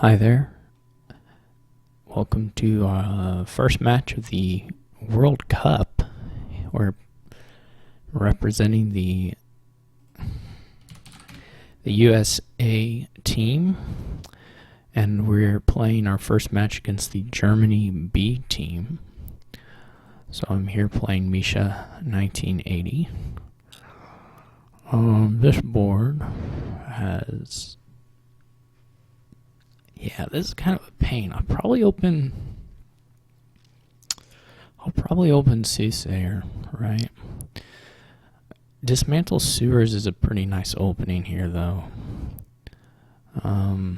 Hi there. Welcome to our first match of the World Cup. We're representing the USA team, and we're playing our first match against the Germany B team. So I'm here playing Micha1980. This board has... Yeah, this is kind of a pain. I'll probably open Soothsayer, right? Dismantle Sewers is a pretty nice opening here, though. Yeah,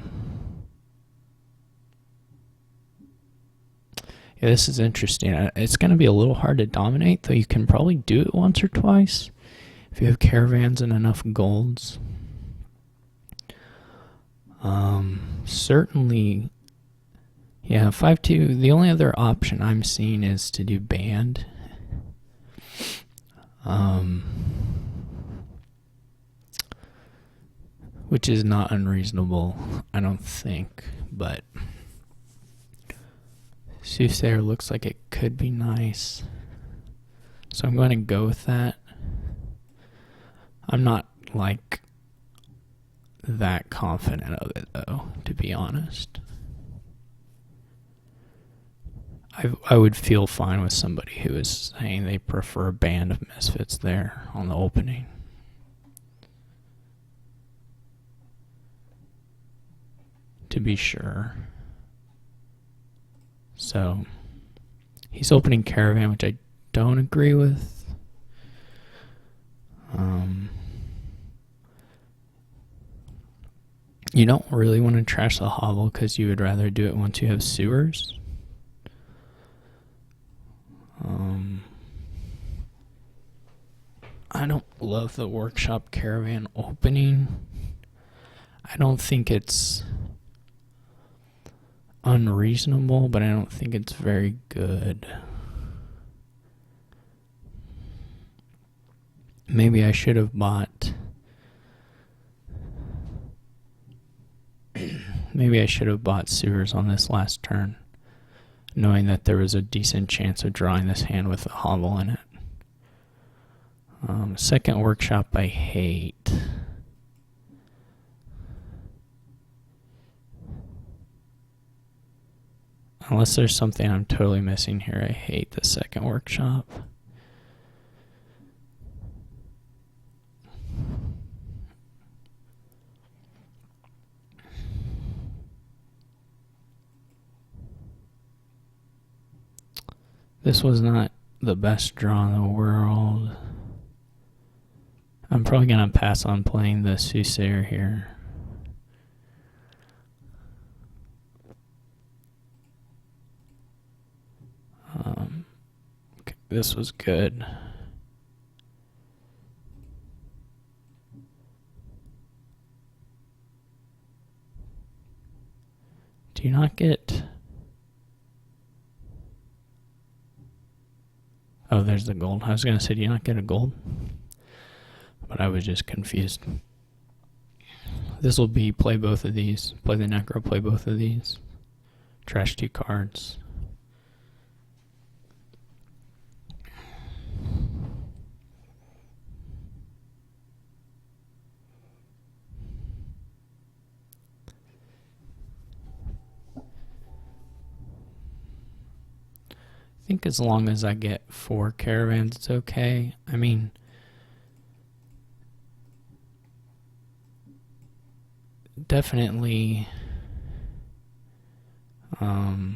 this is interesting. It's going to be a little hard to dominate, though you can probably do it once or twice if you have caravans and enough golds. Certainly, yeah, 5-2. The only other option I'm seeing is to do band. Which is not unreasonable, I don't think, but Soothsayer looks like it could be nice. So I'm going to go with that. I'm not like that confident of it, though, to be honest. I would feel fine with somebody who is saying they prefer a band of misfits there on the opening. To be sure. So he's opening Caravan, which I don't agree with. You don't really want to trash the hovel because you would rather do it once you have sewers. I don't love the workshop caravan opening. I don't think it's unreasonable, but I don't think it's very good. Maybe I should have bought... Maybe I should have bought sewers on this last turn, knowing that there was a decent chance of drawing this hand with a hovel in it. Second workshop I hate. Unless there's something I'm totally missing here, I hate the second workshop. This was not the best draw in the world. I'm probably going to pass on playing the Soothsayer here. Okay, this was good. Do you not get... Oh, there's the gold. I was going to say, do you not get a gold? But I was just confused. This will be play both of these. Play the Necro, play both of these. Trash 2 cards. I think as long as I get 4 caravans, it's okay. I mean, definitely, I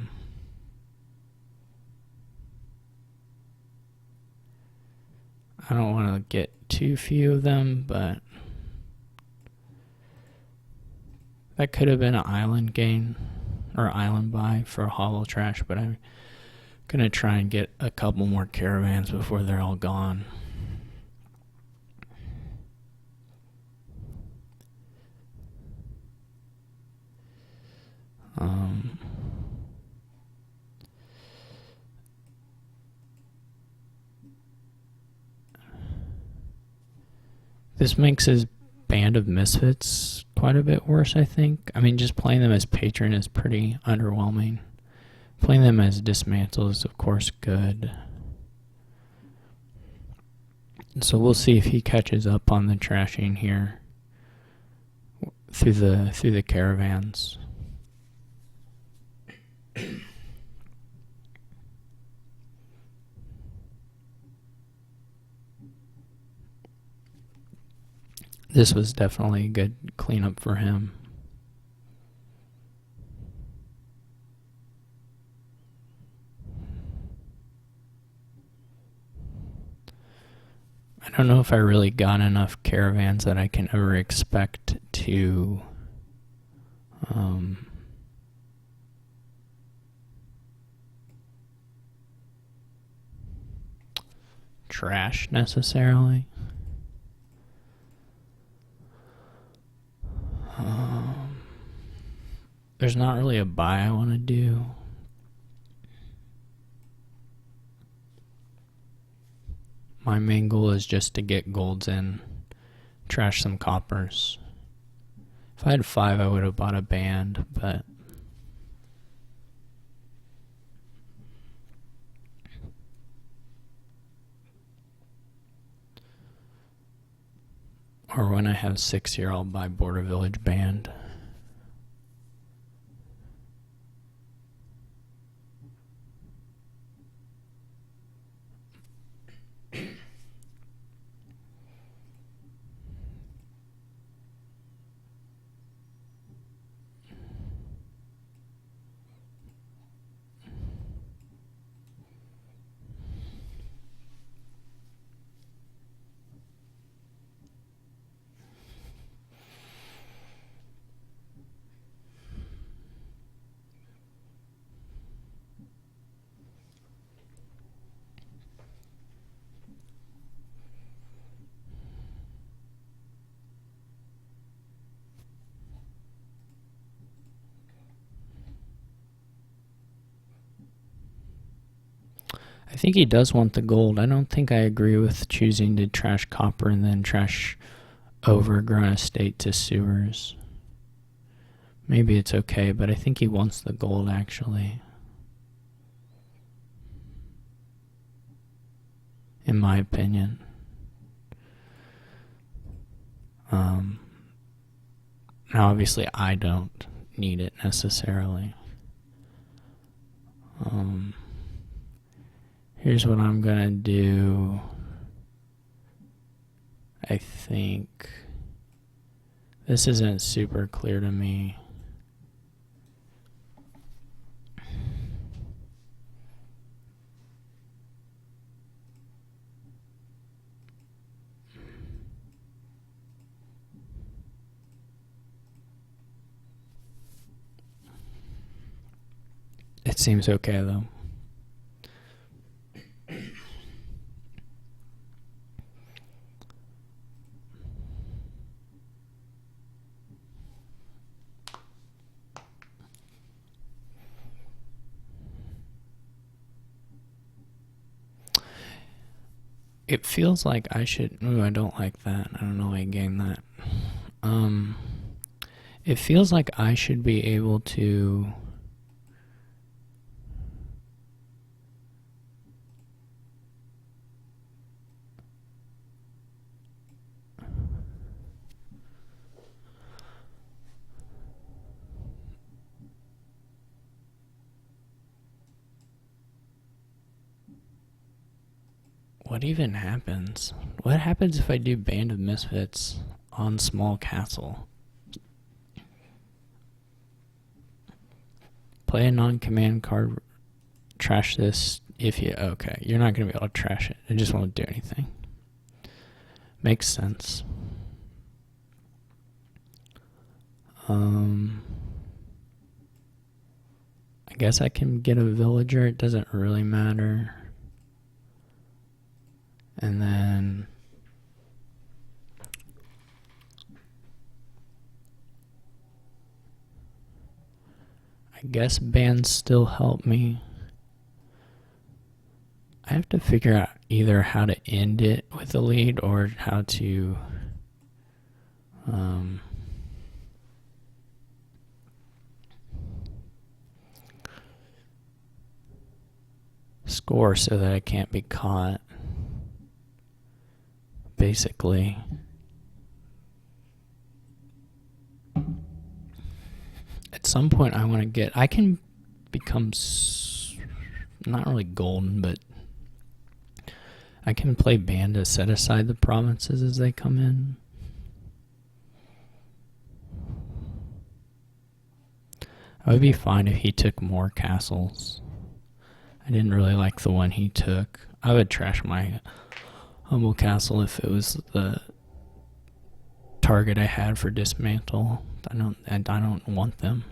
don't want to get too few of them, but that could have been an island gain or island buy for a hollow trash, but I'm gonna try and get a couple more caravans before they're all gone. This makes his Band of Misfits quite a bit worse, I think. I mean, just playing them as Patron is pretty underwhelming. Playing them as Dismantle is, of course, good. So we'll see if he catches up on the trashing here through the caravans. This was definitely a good cleanup for him. I don't know if I really got enough caravans that I can ever expect to trash necessarily. There's not really a buy I want to do. My main goal is just to get golds in, trash some coppers. If I had 5, I would have bought a band, but or when I have 6 here, I'll buy Border Village band. I think he does want the gold. I don't think I agree with choosing to trash copper and then trash overgrown estate to sewers. Maybe it's okay, but I think he wants the gold actually. In my opinion. Now obviously I don't need it necessarily. Here's what I'm gonna do. I think this isn't super clear to me. It seems okay though. It feels like I should. Ooh, I don't like that. I don't know why I gained that. It feels like I should be able to. What even happens? What happens if I do Band of Misfits on Small Castle? Play a non-command card, trash this if you... Okay, you're not going to be able to trash it. It just won't do anything. Makes sense. I guess I can get a villager. It doesn't really matter. And then I guess bands still help me. I have to figure out either how to end it with a lead or how to Score so that I can't be caught. Basically. At some point I can become not really golden, but I can play band to set aside the provinces as they come in. I would be fine if he took more castles. I didn't really like the one he took. I would trash my humble castle if it was the target I had for dismantle. I don't want them.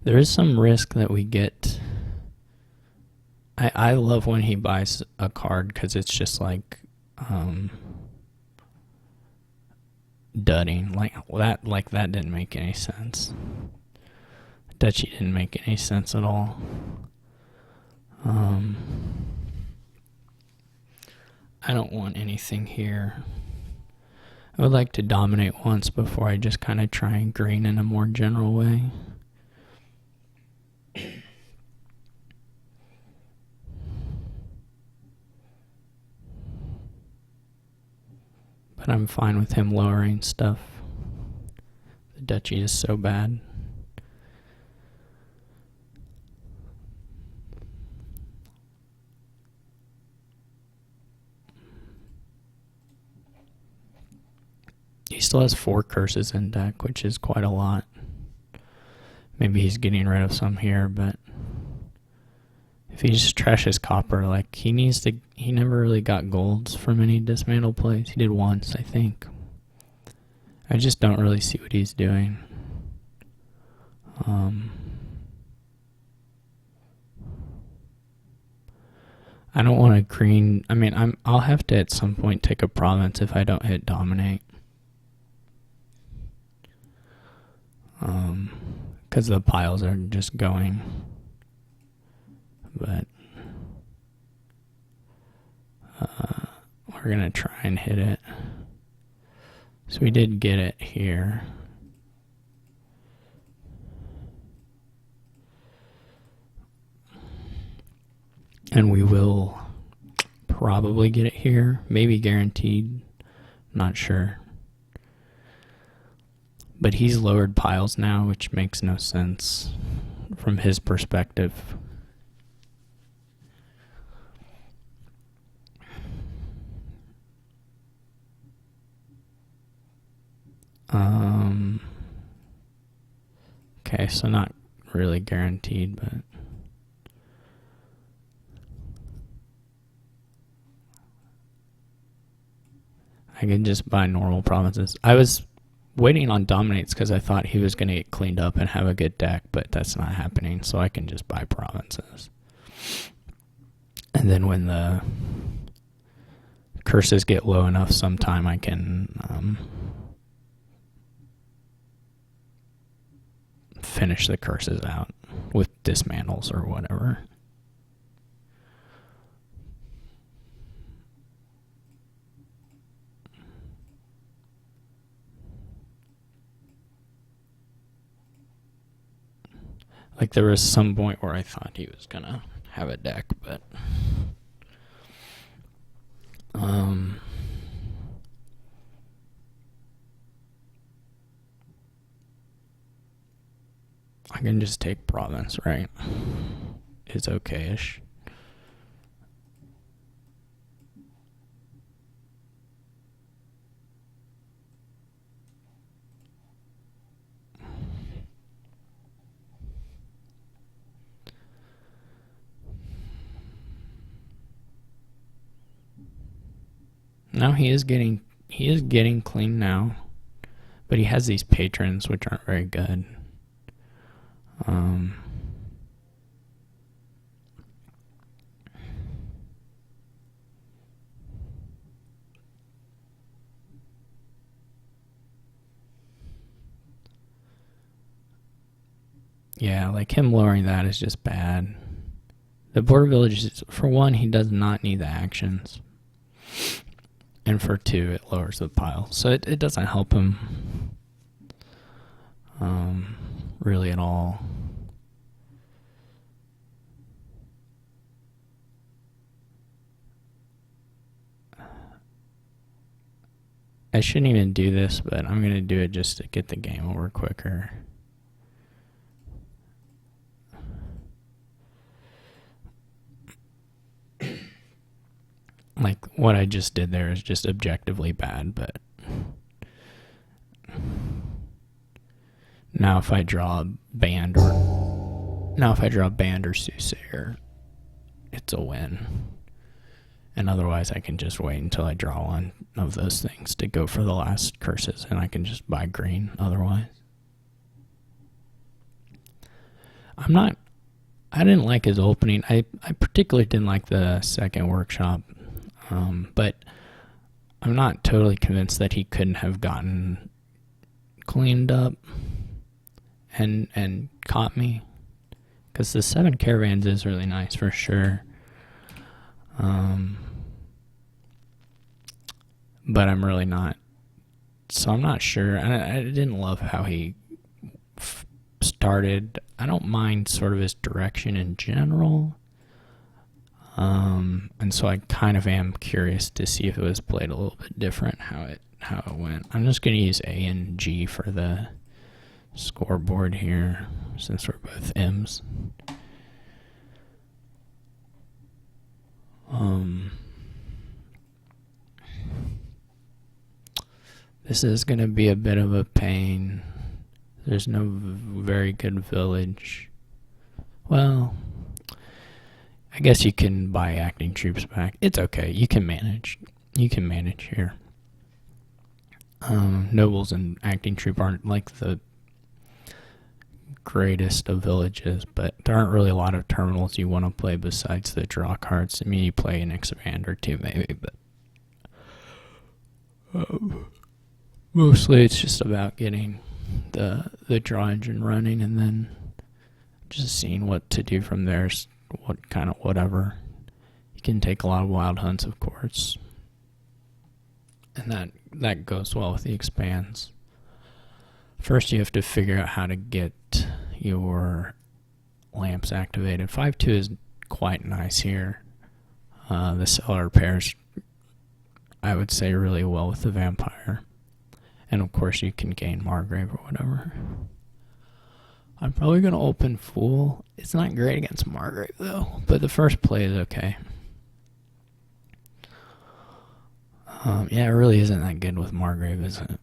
There is some risk that we get. I love when he buys a card because it's just like dudding. Like that didn't make any sense. Duchy didn't make any sense at all. I don't want anything here. I would like to dominate once before I just kind of try and green in a more general way. But I'm fine with him lowering stuff. The duchy is so bad. He still has 4 curses in deck, which is quite a lot. Maybe he's getting rid of some here, but if he just trashes copper, like he never really got golds from any dismantle plays. He did once, I think. I just don't really see what he's doing. I don't want to green. I mean, I'll have to at some point take a province if I don't hit dominate. Because the piles are just going. But we're going to try and hit it. So we did get it here. And we will probably get it here. Maybe guaranteed. Not sure. But he's lowered piles now, which makes no sense from his perspective. Okay, so not really guaranteed, but I can just buy normal provinces. I was waiting on dominates because I thought he was going to get cleaned up and have a good deck, but that's not happening, so I can just buy provinces. And then when the curses get low enough sometime, I can finish the curses out with dismantles or whatever. Like there was some point where I thought he was gonna have a deck, but I can just take province, right? It's okay-ish. Now he is getting clean now, but he has these patrons which aren't very good. Yeah, like him lowering that is just bad. The border village, for one, he does not need the actions. And for two, it lowers the pile. So it doesn't help him really at all. I shouldn't even do this, but I'm going to do it just to get the game over quicker. Like, what I just did there is just objectively bad, but now if I draw a band or soothsayer, it's a win. And otherwise I can just wait until I draw one of those things to go for the last curses, and I can just buy green otherwise. I didn't like his opening. I particularly didn't like the second workshop. But I'm not totally convinced that he couldn't have gotten cleaned up and caught me, because the 7 caravans is really nice for sure. But I'm really not. So I'm not sure. I didn't love how he started. I don't mind sort of his direction in general. And so I kind of am curious to see if it was played a little bit different, how it went. I'm just going to use A and G for the scoreboard here, since we're both M's. This is going to be a bit of a pain. There's no very good village. Well, I guess you can buy acting troops back. It's okay. You can manage. You can manage here. Nobles and acting troop aren't like the greatest of villages, but there aren't really a lot of terminals you want to play besides the draw cards. I mean, you play an expander or two maybe, but mostly it's just about getting the draw engine running and then just seeing what to do from there. What kind of whatever. You can take a lot of wild hunts, of course, and that goes well with the expands. First, you have to figure out how to get your lamps activated. 5-2 is quite nice here. The cellar pairs, I would say, really well with the vampire, and of course you can gain Margrave or whatever. I'm probably going to open Fool. It's not great against Margrave, though, but the first play is okay. Yeah, it really isn't that good with Margrave, is it?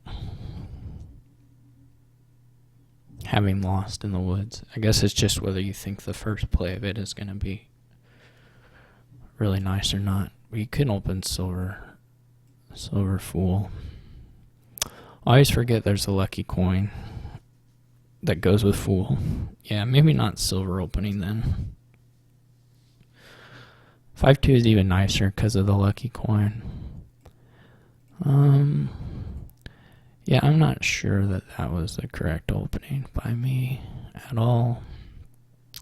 Having lost in the woods. I guess it's just whether you think the first play of it is going to be really nice or not. But you can open Silver Fool. I always forget there's a lucky coin that goes with Fool. Yeah, maybe not silver opening then. 5-2 is even nicer because of the lucky coin. Yeah, I'm not sure that was the correct opening by me at all.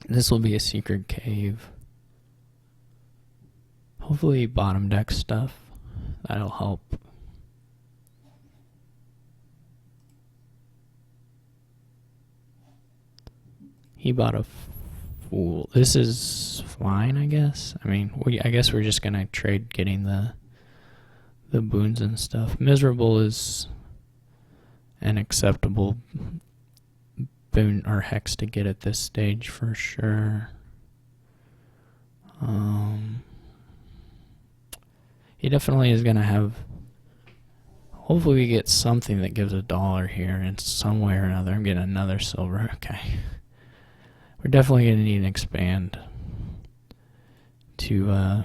This will be a secret cave. Hopefully bottom deck stuff. That'll help. He bought a Fool. This is fine, I guess. I mean, I guess we're just gonna trade getting the boons and stuff. Miserable is an acceptable boon or hex to get at this stage for sure. He definitely is gonna have. Hopefully we get something that gives $1 here, and some way or another. I'm getting another silver. Okay. We're definitely going to need an expand to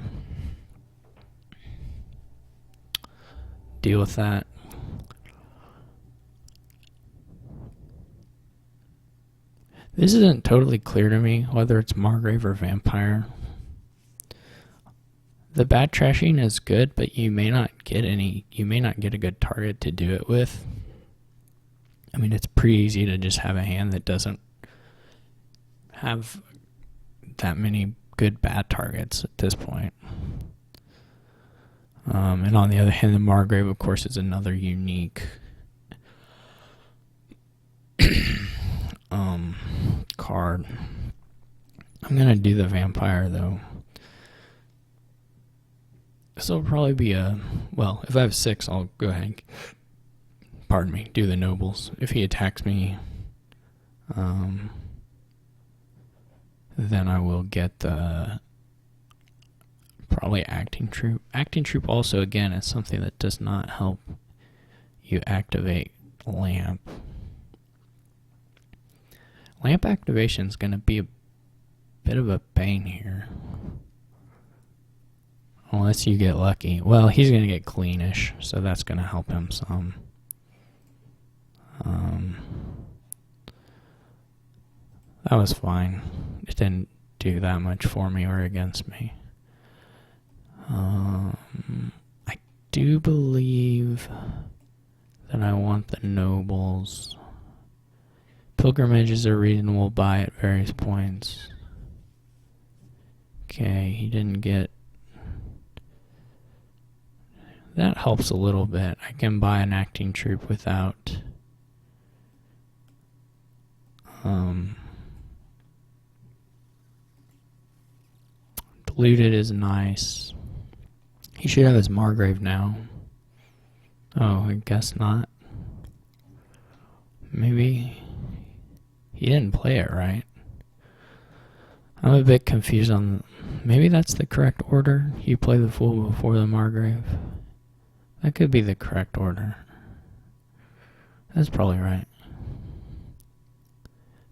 deal with that. This isn't totally clear to me whether it's Margrave or Vampire. The bat trashing is good, but you may not get a good target to do it with. I mean, it's pretty easy to just have a hand that doesn't have that many good bad targets at this point. And on the other hand, the Margrave, of course, is another unique card. I'm going to do the Vampire, though. This will probably be well, if I have 6, I'll go ahead and, do the Nobles. If he attacks me, then I will get the probably Acting Troop. Acting Troop also, again, is something that does not help you activate Lamp. Lamp activation is going to be a bit of a pain here. Unless you get lucky. Well, he's going to get cleanish, so that's going to help him some. That was fine. It didn't do that much for me or against me. I do believe that I want the Nobles. Pilgrimages are reasonable buy at various points. Okay, he didn't get... That helps a little bit. I can buy an Acting Troop without... Diluted is nice. He should have his Margrave now. Oh, I guess not. Maybe he didn't play it right. I'm a bit confused on... Maybe that's the correct order. You play the Fool before the Margrave. That could be the correct order. That's probably right.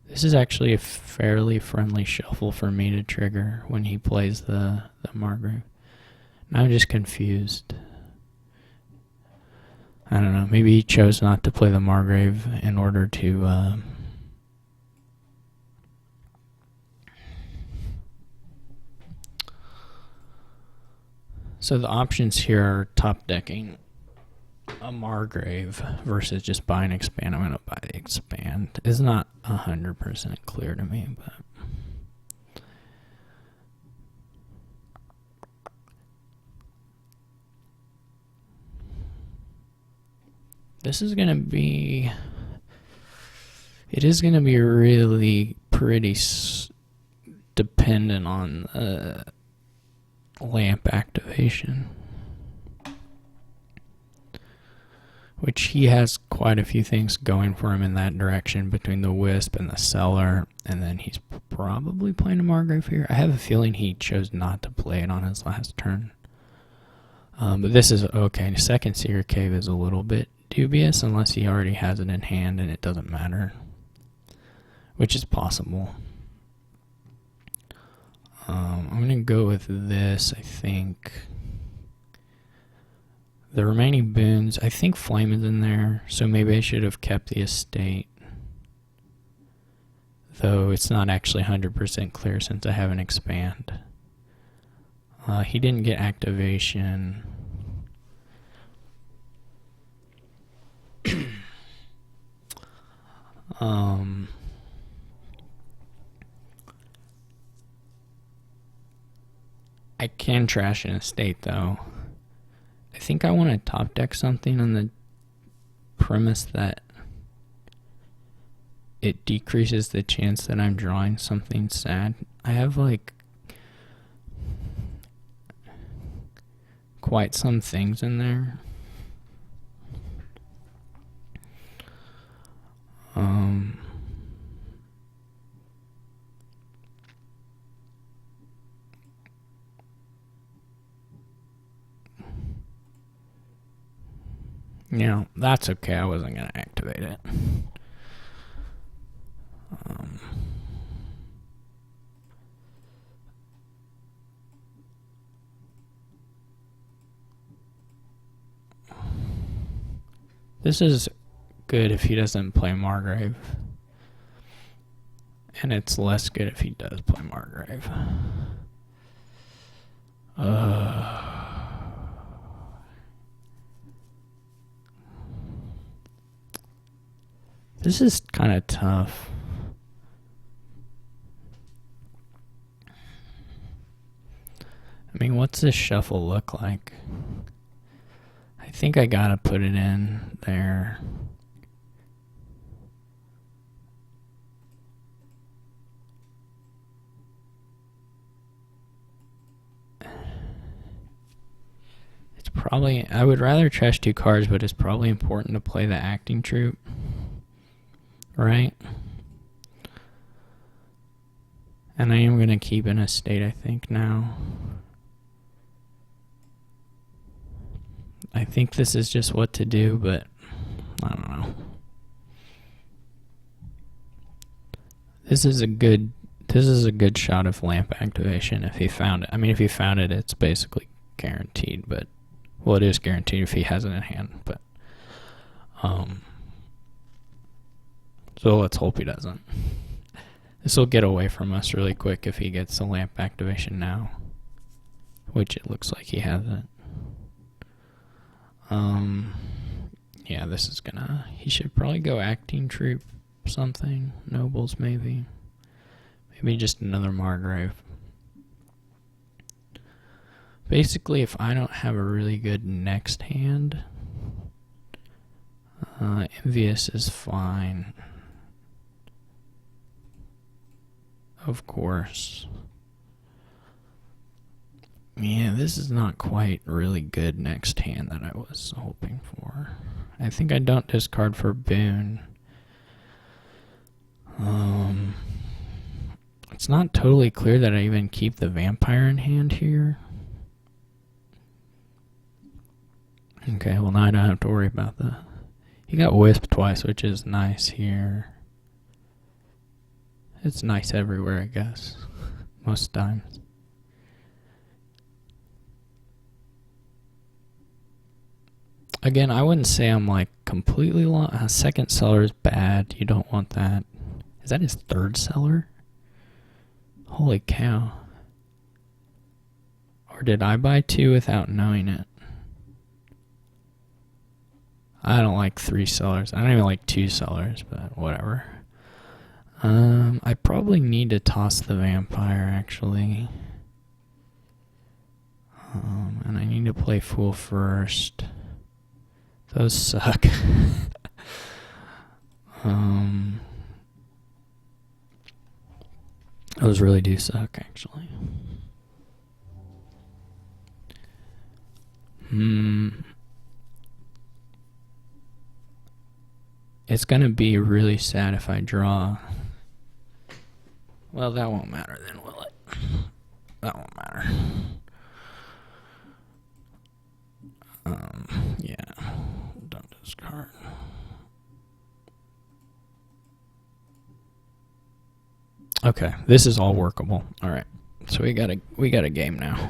This is actually a fairly friendly shuffle for me to trigger when he plays the Margrave. I'm just confused. I don't know. Maybe he chose not to play the Margrave in order to... So the options here are top decking a Margrave versus just buying expand. I'm going to buy the expand. It's not 100% clear to me, but this is going to be... It is going to be really pretty dependent on Lamp activation, which he has quite a few things going for him in that direction between the Wisp and the Cellar, and then he's probably playing a Margrave here. I have a feeling he chose not to play it on his last turn. But this is okay. Second Seer Cave is a little bit dubious unless he already has it in hand and it doesn't matter, which is possible. I'm going to go with this, I think. The remaining boons, I think Flame is in there, so maybe I should have kept the Estate. Though it's not actually 100% clear since I have an expand. He didn't get activation. I can trash an Estate though. I think I want to top deck something on the premise that it decreases the chance that I'm drawing something sad. I have like quite some things in there. Yeah, that's okay. I wasn't going to activate it. This is good if he doesn't play Margrave. And it's less good if he does play Margrave. This is kind of tough. I mean, what's this shuffle look like? I think I gotta put it in there. It's probably, I would rather trash 2 cards, but it's probably important to play the acting troupe, right? And I am gonna keep an estate, I think, now. I think this is just what to do, but I don't know. This is a good shot of lamp activation if he found it. I mean, if he found it, it's basically guaranteed, but well, it is guaranteed if he has it in hand, but so let's hope he doesn't. This will get away from us really quick if he gets the lamp activation now, which it looks like he hasn't. Yeah, this is gonna, he should probably go acting troupe, something, nobles maybe. Maybe just another Margrave. Basically, if I don't have a really good next hand, Envious is fine. Of course. Yeah, this is not quite really good next hand that I was hoping for. I think I don't discard for Boon. It's not totally clear that I even keep the Vampire in hand here. Okay, well now I don't have to worry about that. He got Wisp twice, which is nice here. It's nice everywhere, I guess. Most times. Again, I wouldn't say I'm like completely lost. Second cellar is bad. You don't want that. Is that his third cellar? Holy cow. Or did I buy 2 without knowing it? I don't like 3 cellars. I don't even like 2 cellars, but whatever. I probably need to toss the Vampire, actually. And I need to play Fool first. Those suck. Those really do suck, actually. It's gonna be really sad if I draw. Well, that won't matter then, will it? That won't matter. Yeah. Don't discard. Okay, this is all workable. All right, so we got a game now.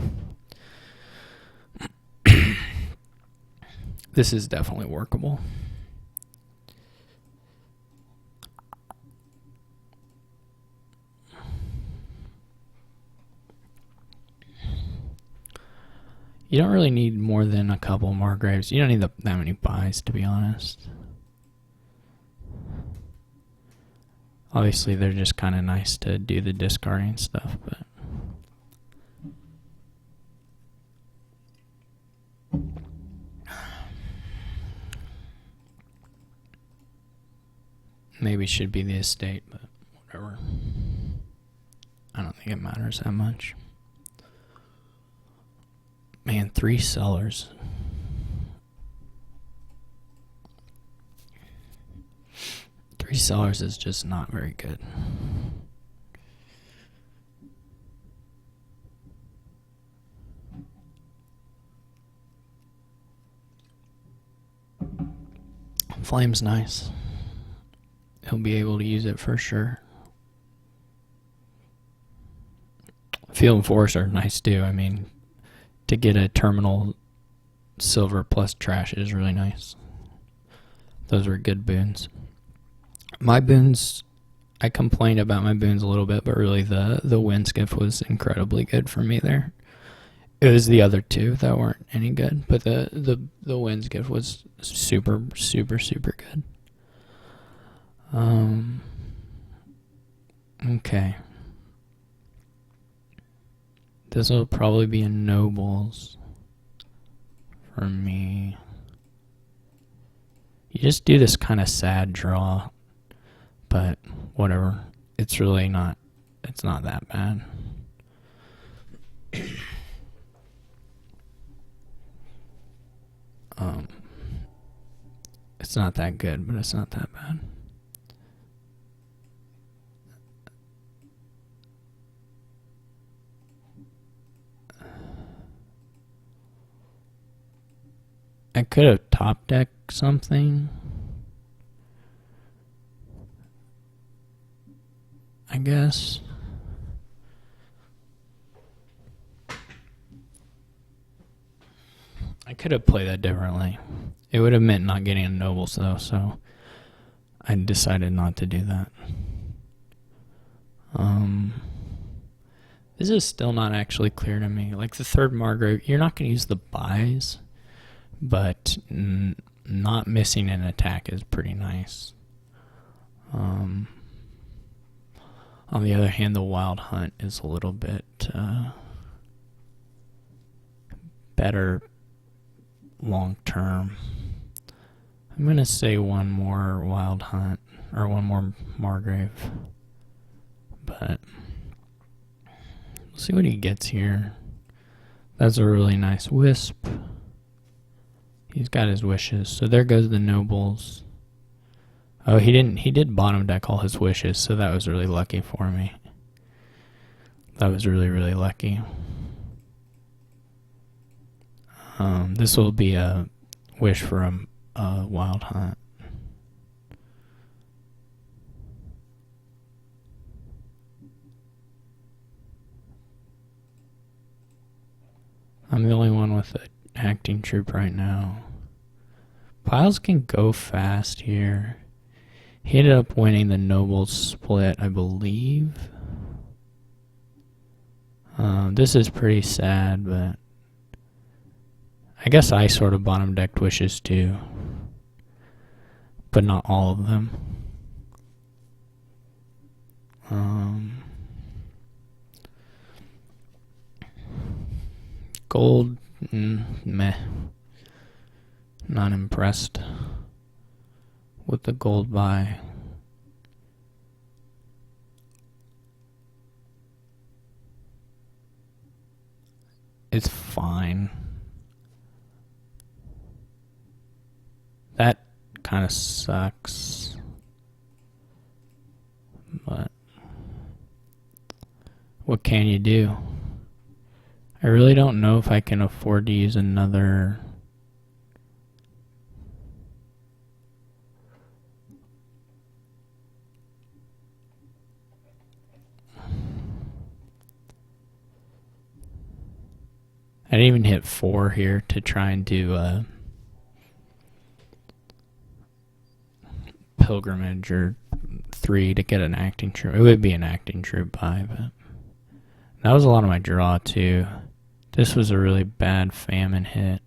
This is definitely workable. You don't really need more than a couple Margraves. You don't need that many buys, to be honest. Obviously, they're just kind of nice to do the discarding stuff, but maybe should be the estate, but whatever. I don't think it matters that much. Man, 3 cellars. Three cellars is just not very good. Flame's nice. He'll be able to use it for sure. Field and Forest are nice too. I mean, to get a terminal silver plus trash is really nice. Those were good boons. My boons, I complained about my boons a little bit, but really the Windskiff was incredibly good for me there. It was the other 2 that weren't any good, but the Windskiff was super good. Okay. This will probably be in nobles for me. You just do this kind of sad draw, but whatever. It's really not, it's not that bad. It's not that good, but it's not that bad. I could have top decked something, I guess. I could have played that differently. It would have meant not getting a nobles though, so I decided not to do that. This is still not actually clear to me. Like the third Margrave, you're not going to use the buys, but not missing an attack is pretty nice. On the other hand, the Wild Hunt is a little bit better long term. I'm going to say one more Wild Hunt, or one more Margrave, but we'll see what he gets here. That's a really nice Wisp. He's got his wishes, so there goes the nobles. Oh, he did bottom deck all his wishes, so that was really lucky for me. That was really, really lucky. This will be a wish for a Wild Hunt. I'm the only one with an acting troop right now. Piles can go fast here. He ended up winning the nobles split, I believe. This is pretty sad, but I guess I sort of bottom decked wishes too, but not all of them. Gold, meh. Not impressed with the gold buy. It's fine. That kind of sucks, but what can you do? I really don't know if I can afford to use another. I didn't even hit 4 here to try and do pilgrimage, or 3 to get an acting troop. It would be an acting troop buy, but that was a lot of my draw too. This was a really bad famine hit.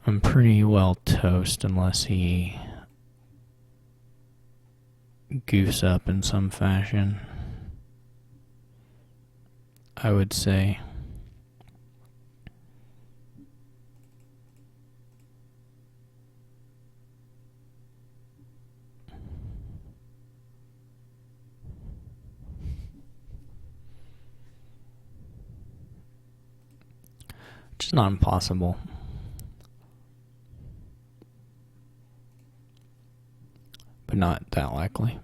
I'm pretty well toast unless he goofs up in some fashion, I would say. Which is not impossible. But not that likely.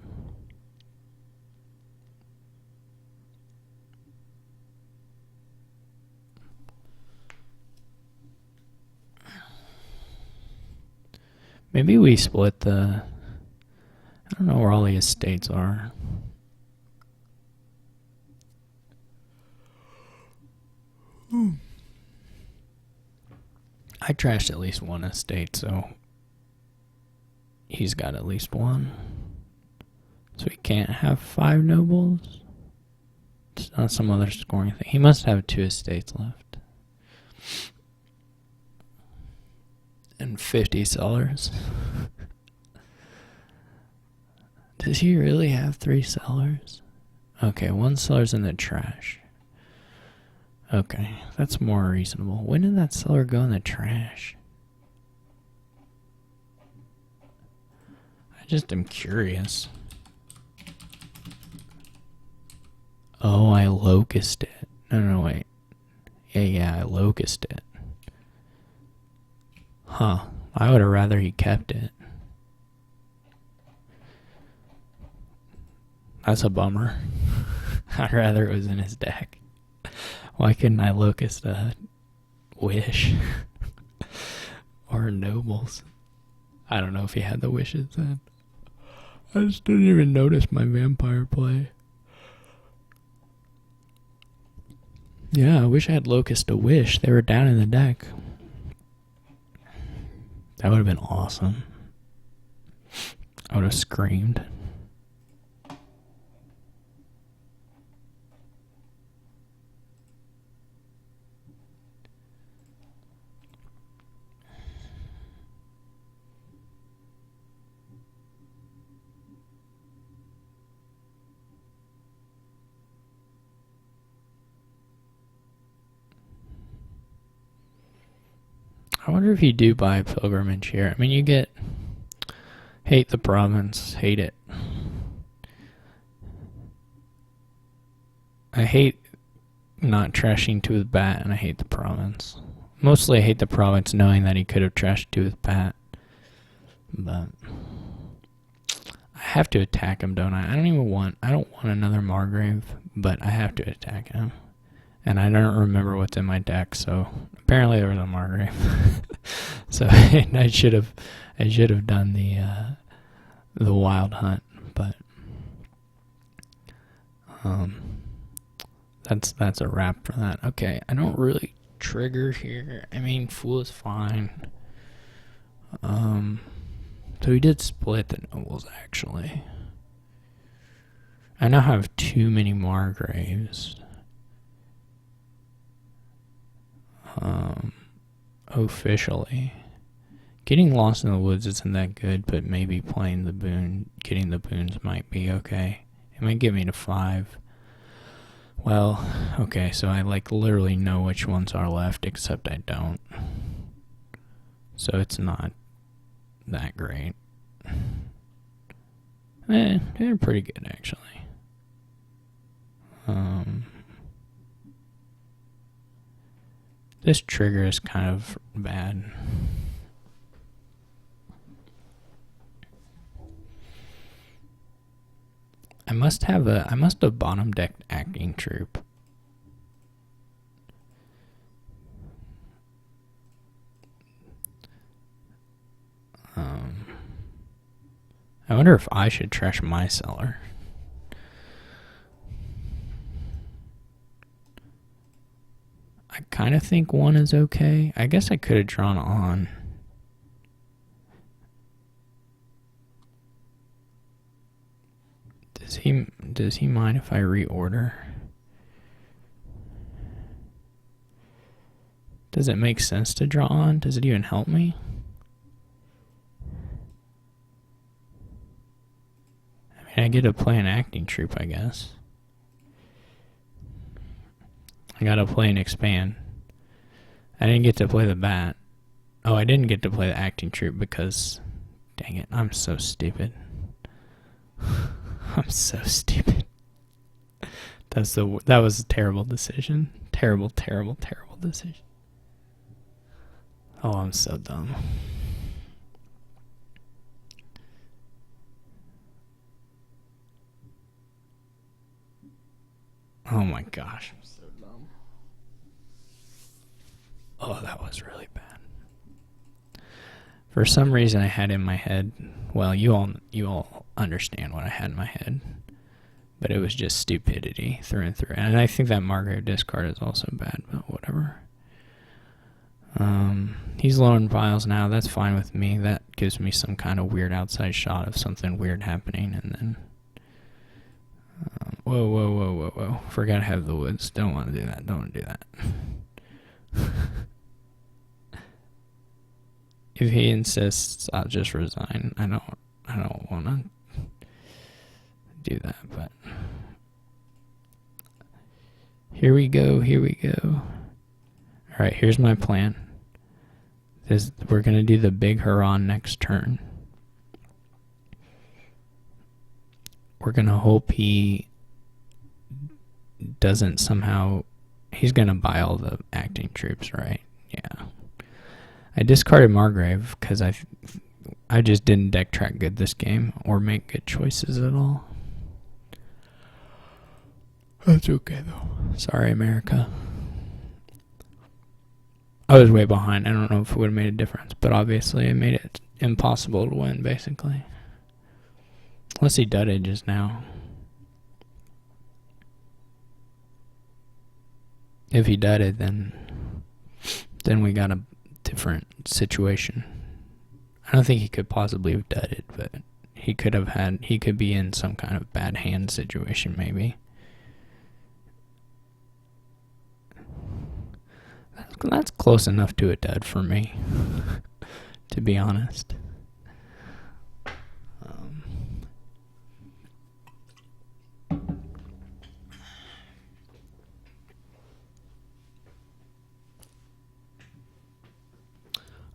Maybe we split the... I don't know where all the estates are. I trashed at least one estate, so he's got at least one. So he can't have 5 nobles? It's not some other scoring thing. He must have 2 estates left. And 50 sellers. Does he really have 3 sellers? Okay, one cellar's in the trash. Okay, that's more reasonable. When did that cellar go in the trash? I just am curious. Oh, I locust it. No, wait. Yeah, I locust it. Huh. I would have rather he kept it. That's a bummer. I'd rather it was in his deck. Why couldn't I locust a wish? Or nobles? I don't know if he had the wishes then. I just didn't even notice my vampire play. Yeah, I wish I had locust a wish. They were down in the deck. That would have been awesome. I would have screamed. I wonder if you do buy a pilgrimage here. I mean, you get hate the province, hate it. I hate not trashing to his bat, and I hate the province. Mostly I hate the province knowing that he could have trashed to his bat. But I have to attack him, don't I? I don't want another Margrave, but I have to attack him. And I don't remember what's in my deck, so apparently there was a Margrave. So I should have done the wild hunt, but that's a wrap for that. Okay, I don't really trigger here. I mean, fool is fine. So he did split the nobles actually. I now have too many Margraves. Officially. Getting lost in the woods isn't that good, but maybe playing the boon, getting the boons might be okay. It might get me to 5. Well, okay, so I like literally know which ones are left, except I don't. So it's not that great. They're pretty good actually. This trigger is kind of bad. I must have bottom decked acting troop. I wonder if I should trash my cellar. I kind of think 1 is okay. I guess I could have drawn on. Does he mind if I reorder? Does it make sense to draw on? Does it even help me? I mean, I get to play an acting troop, I guess. I gotta play and expand. I didn't get to play the bat. Oh, I didn't get to play the acting troop because... Dang it, I'm so stupid. I'm so stupid. That was a terrible decision. Terrible decision. Oh, I'm so dumb. Oh my gosh, I'm so dumb. Oh, that was really bad. For some reason I had in my head, well, you all understand what I had in my head, but it was just stupidity through and through. And I think that Margrave discard is also bad, but whatever. He's low in files now. That's fine with me. That gives me some kind of weird outside shot of something weird happening, and then... Whoa. Forgot to have the woods. Don't want to do that. Don't want to do that. If he insists, I'll just resign. I don't want to do that, but Here we go, here we go. Alright, here's my plan. We're going to do the big hurrah next turn. We're going to hope he doesn't somehow... He's going to buy all the acting troops, right? Yeah. I discarded Margrave because I just didn't deck track good this game or make good choices at all. That's okay though. Sorry, America. I was way behind. I don't know if it would have made a difference, but obviously it made it impossible to win, basically. Unless he dudded just now. If he dudded, then we got a different situation. I don't think he could possibly have dudded, but he could be in some kind of bad hand situation, maybe. That's close enough to a dud for me, to be honest.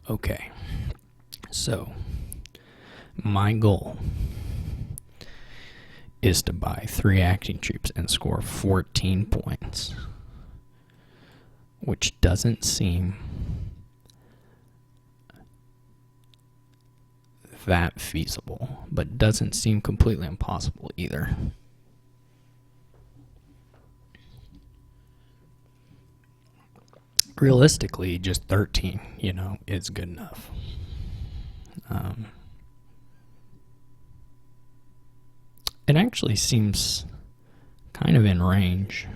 Okay, so my goal is to buy 3 acting troops and score 14 points, which doesn't seem that feasible, but doesn't seem completely impossible either. Realistically, just 13, is good enough. It actually seems kind of in range.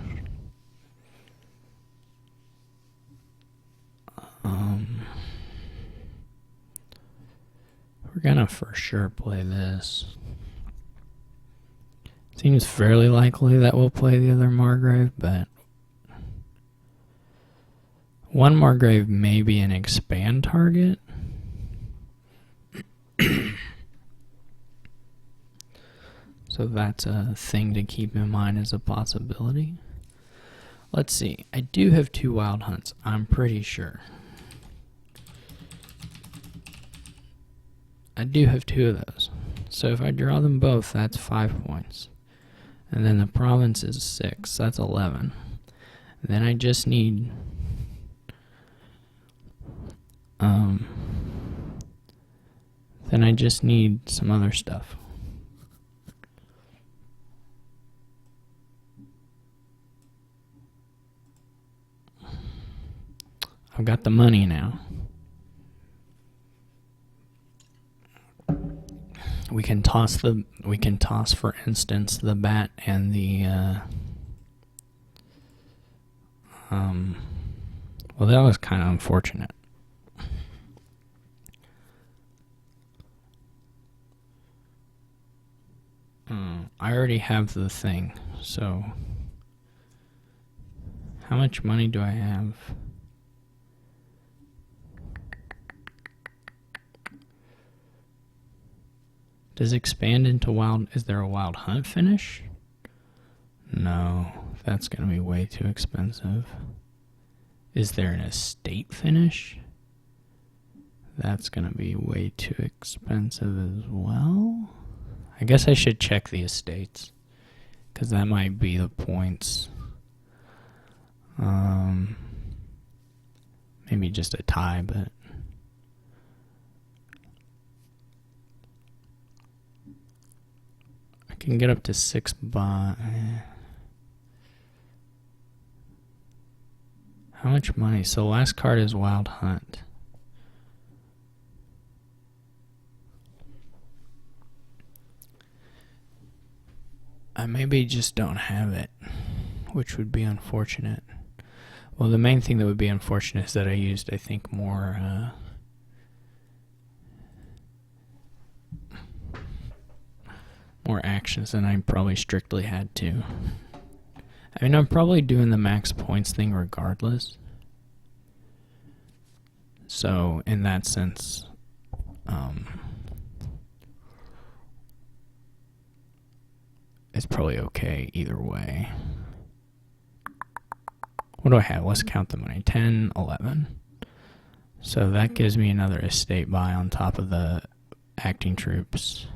We're gonna for sure play this. Seems fairly likely that we'll play the other Margrave, but one Margrave may be an expand target. So that's a thing to keep in mind as a possibility. Let's see. I do have 2 wild hunts, I'm pretty sure. I do have 2 of those. So if I draw them both, that's 5 points. And then the province is 6, that's 11. And then I just need... then I just need some other stuff. I've got the money now. We can toss, for instance, the bat and the well, that was kind of unfortunate. I already have the thing, so how much money do I have? Does expand into wild? Is there a wild hunt finish? No, that's gonna be way too expensive. Is there an estate finish? That's gonna be way too expensive as well. I guess I should check the estates, because that might be the points. Maybe just a tie, but I can get up to 6 by... How much money? So last card is Wild Hunt. I maybe just don't have it, which would be unfortunate. Well, the main thing that would be unfortunate is that I used, I think, more actions than I probably strictly had to. I mean, I'm probably doing the max points thing regardless. So, in that sense, it's probably okay either way. What do I have? Let's count the money. 10, 11. So that gives me another estate buy on top of the acting troops.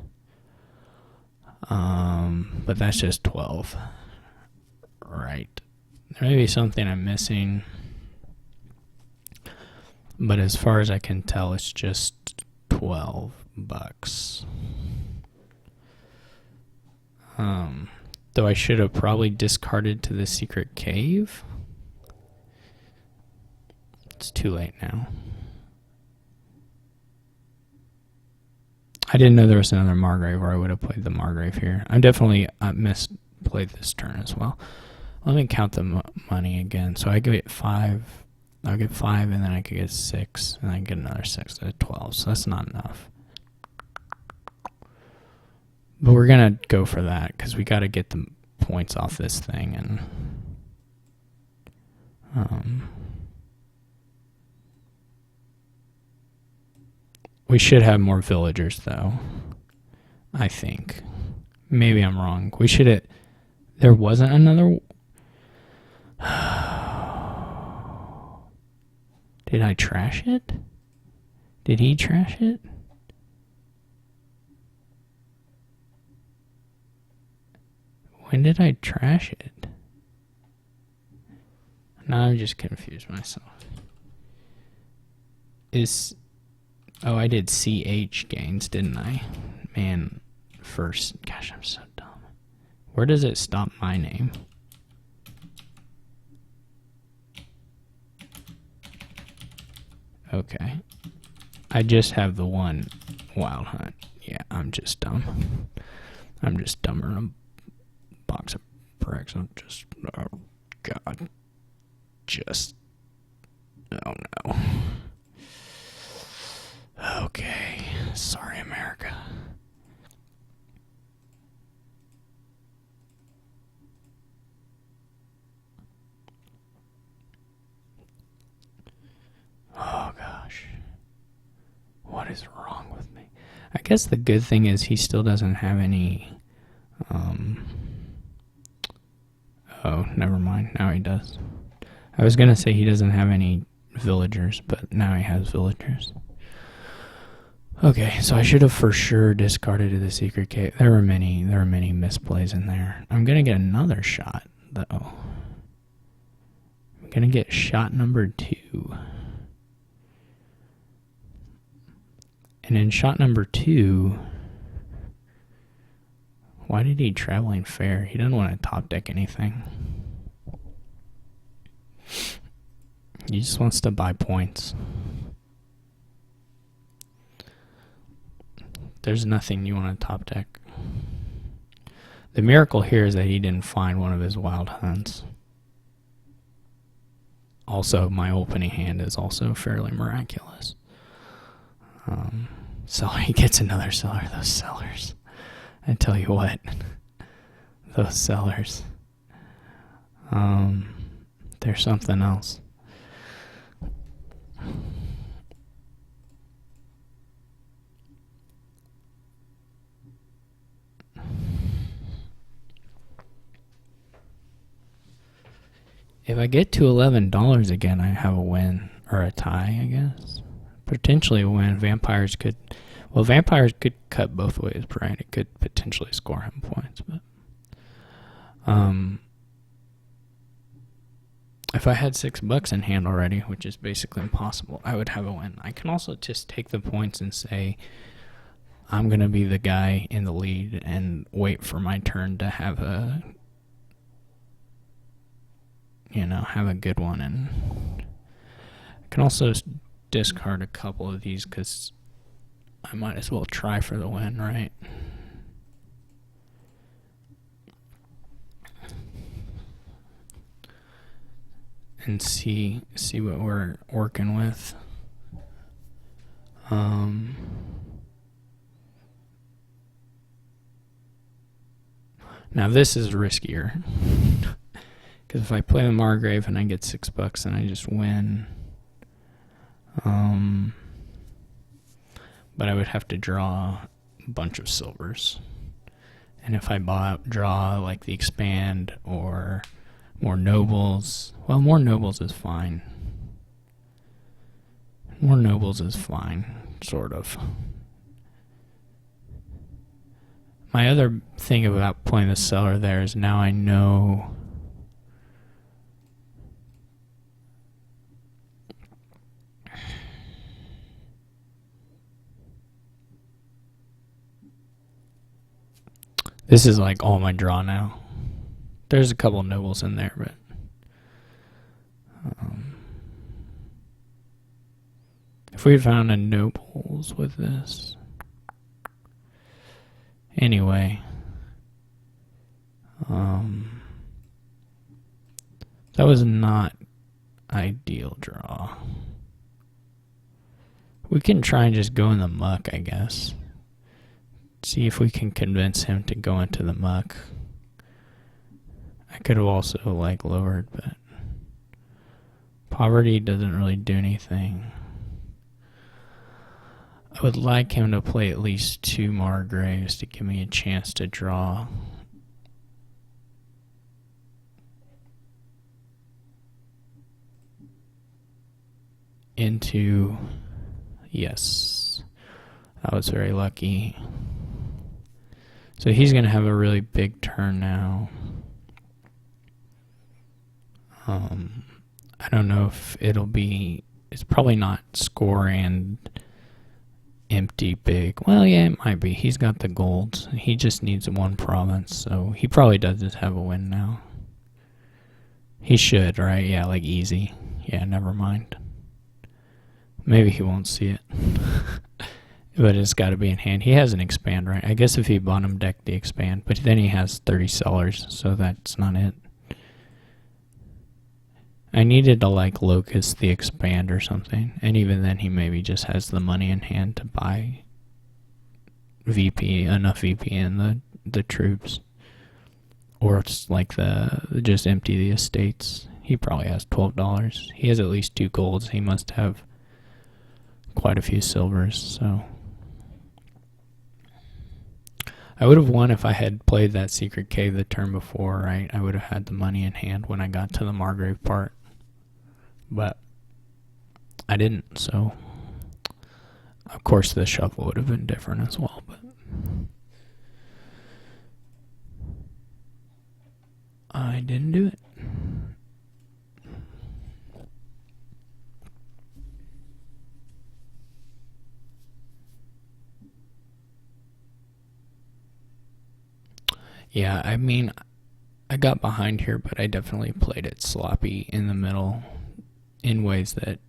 But that's just 12. Right. There may be something I'm missing. But as far as I can tell, it's just 12 bucks. Though I should have probably discarded to the secret cave. It's too late now. I didn't know there was another Margrave, or I would have played the Margrave here. I'm definitely misplayed this turn as well. Let me count the money again. So I get 5. I'll get 5, and then I could get 6, and I get another 6 at 12. So that's not enough. But we're gonna go for that because we got to get the points off this thing, and we should have more villagers, though. I think. Maybe I'm wrong. We should have. There wasn't another. Did I trash it? Did he trash it? When did I trash it? Now I'm just confused myself. Oh, I did CH gains, didn't I? Man, first. Gosh, I'm so dumb. Where does it stop my name? Okay. I just have the one wild hunt. Yeah, I'm just dumb. I'm just dumber than a box of bricks. I'm just, oh God. Just, oh no. Okay. Sorry, America. Oh gosh. What is wrong with me? I guess the good thing is he still doesn't have any, oh, never mind. Now he does. I was gonna say he doesn't have any villagers, but now he has villagers. Okay, so I should have for sure discarded to the secret cave. There were many misplays in there. I'm gonna get another shot, though. I'm gonna get shot number 2. And in shot number 2, why did he traveling fair? He didn't want to top deck anything. He just wants to buy points. There's nothing you want to top deck. The miracle here is that he didn't find one of his wild hunts. Also, my opening hand is also fairly miraculous. So he gets another seller. Those sellers. I tell you what. Those sellers. There's something else. If I get to $11 again, I have a win, or a tie, I guess. Potentially a win. Vampires could cut both ways, right? It could potentially score him points, but if I had $6 in hand already, which is basically impossible, I would have a win. I can also just take the points and say I'm gonna be the guy in the lead and wait for my turn to have a good one, and I can also discard a couple of these because I might as well try for the win, right? And see what we're working with. Now this is riskier. Because if I play the Margrave and I get $6 and I just win, but I would have to draw a bunch of silvers. And if I draw like the expand or More nobles. Well, more nobles is fine. More nobles is fine, sort of. My other thing about playing the seller there is now I know this is like all my draw now. There's a couple nobles in there, but if we found a nobles with this. Anyway, that was not ideal draw. We can try and just go in the muck, I guess. See if we can convince him to go into the muck. I could have also like lowered, but poverty doesn't really do anything. I would like him to play at least 2 Margraves to give me a chance to draw. Into, yes, that was very lucky. So he's going to have a really big turn now. I don't know if it'll be, it's probably not score and empty big. Well, yeah, it might be. He's got the golds. He just needs 1 province, so he probably does just have a win now. He should, right? Yeah, like easy. Yeah, never mind. Maybe he won't see it. But it's got to be in hand. He has an expand, right? I guess if he bottom decked the expand, but then he has 30 sellers, so that's not it. I needed to like locust the expand or something, and even then he maybe just has the money in hand to buy VP, enough VP in the troops. Or it's like just empty the estates. He probably has $12. He has at least 2 golds. He must have quite a few silvers, so I would have won if I had played that secret cave the turn before, right? I would have had the money in hand when I got to the Margrave part. But I didn't, so of course the shuffle would have been different as well, but I didn't do it. Yeah, I mean, I got behind here, but I definitely played it sloppy in the middle in ways that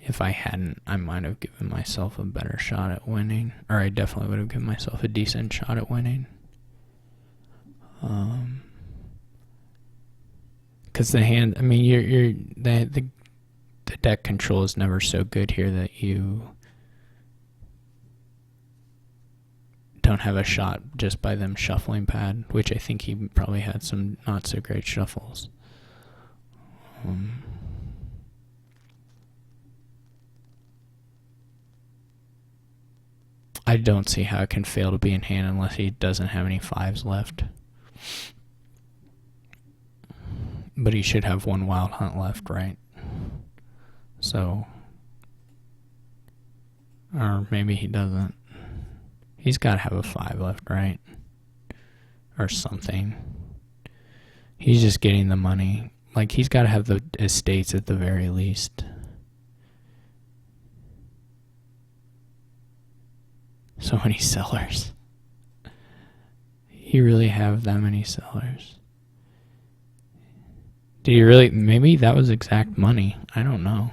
if I hadn't, I might have given myself a better shot at winning. Or I definitely would have given myself a decent shot at winning. Because the hand, I mean, the deck control is never so good here that you don't have a shot just by them shuffling pad, which I think he probably had some not so great shuffles. I don't see how it can fail to be in hand unless he doesn't have any 5s left. But he should have 1 wild hunt left, right? So, or maybe he doesn't. He's got to have a 5 left, right? Or something. He's just getting the money. Like, he's got to have the estates at the very least. So many sellers. You really have that many sellers? Did you really? Maybe that was exact money. I don't know.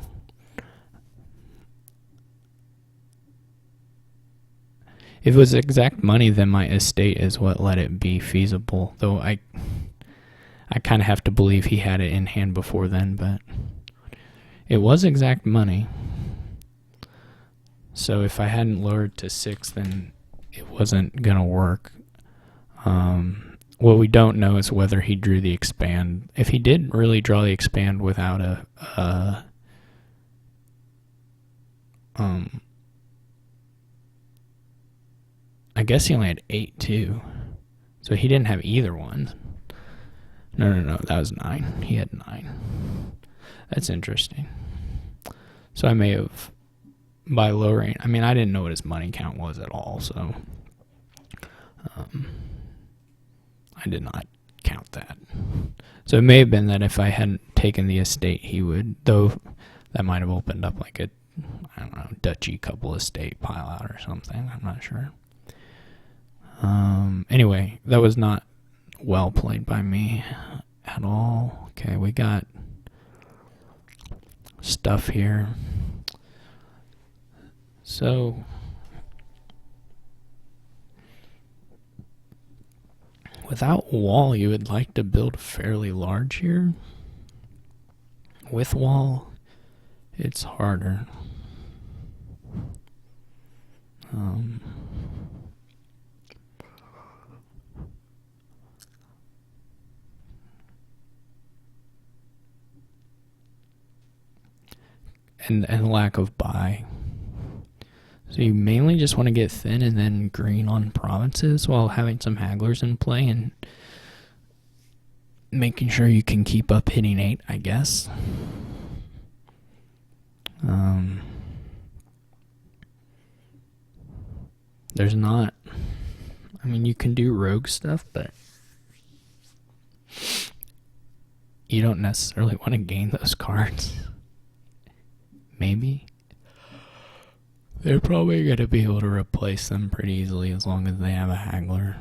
If it was exact money, then my estate is what let it be feasible. Though I kind of have to believe he had it in hand before then, but it was exact money. So if I hadn't lowered to 6, then it wasn't going to work. What we don't know is whether he drew the expand. If he did really draw the expand without I guess he only had 8 too. So he didn't have either one. No, that was 9. He had 9. That's interesting. So I may have, by lowering, I mean, I didn't know what his money count was at all, so I did not count that. So it may have been that if I hadn't taken the estate, he would, though that might have opened up like a, I don't know, duchy couple estate pile out or something. I'm not sure. Anyway, that was not well played by me at all. Okay, we got stuff here. So without wall, you would like to build fairly large here. With wall, it's harder. And lack of buy. So you mainly just want to get thin and then green on provinces while having some hagglers in play and making sure you can keep up hitting 8, I guess. There's not, I mean, you can do rogue stuff, but you don't necessarily want to gain those cards. Maybe. They're probably going to be able to replace them pretty easily as long as they have a haggler.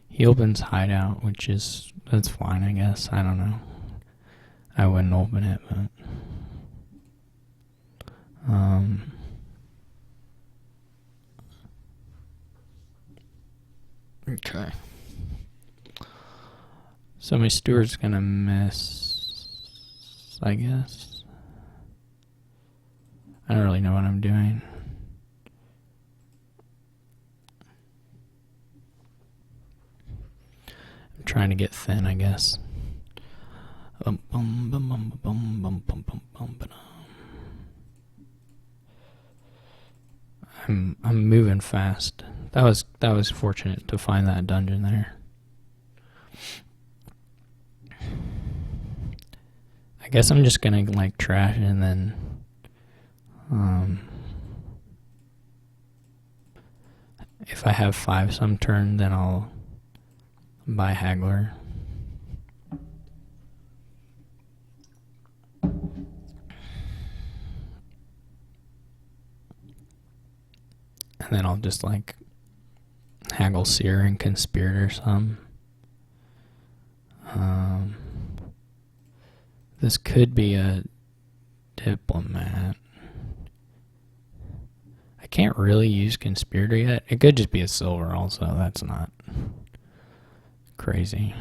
He opens hideout, which is, that's fine, I guess. I don't know. I wouldn't open it, but okay. So my steward's gonna miss, I guess. I don't really know what I'm doing. I'm trying to get thin, I guess. I'm moving fast. That was fortunate to find that dungeon there. I guess I'm just gonna like trash it and then if I have 5 some turn, then I'll buy haggler. And then I'll just like haggle seer and conspirator some. This could be a diplomat. I can't really use conspirator yet. It could just be a silver also. That's not crazy.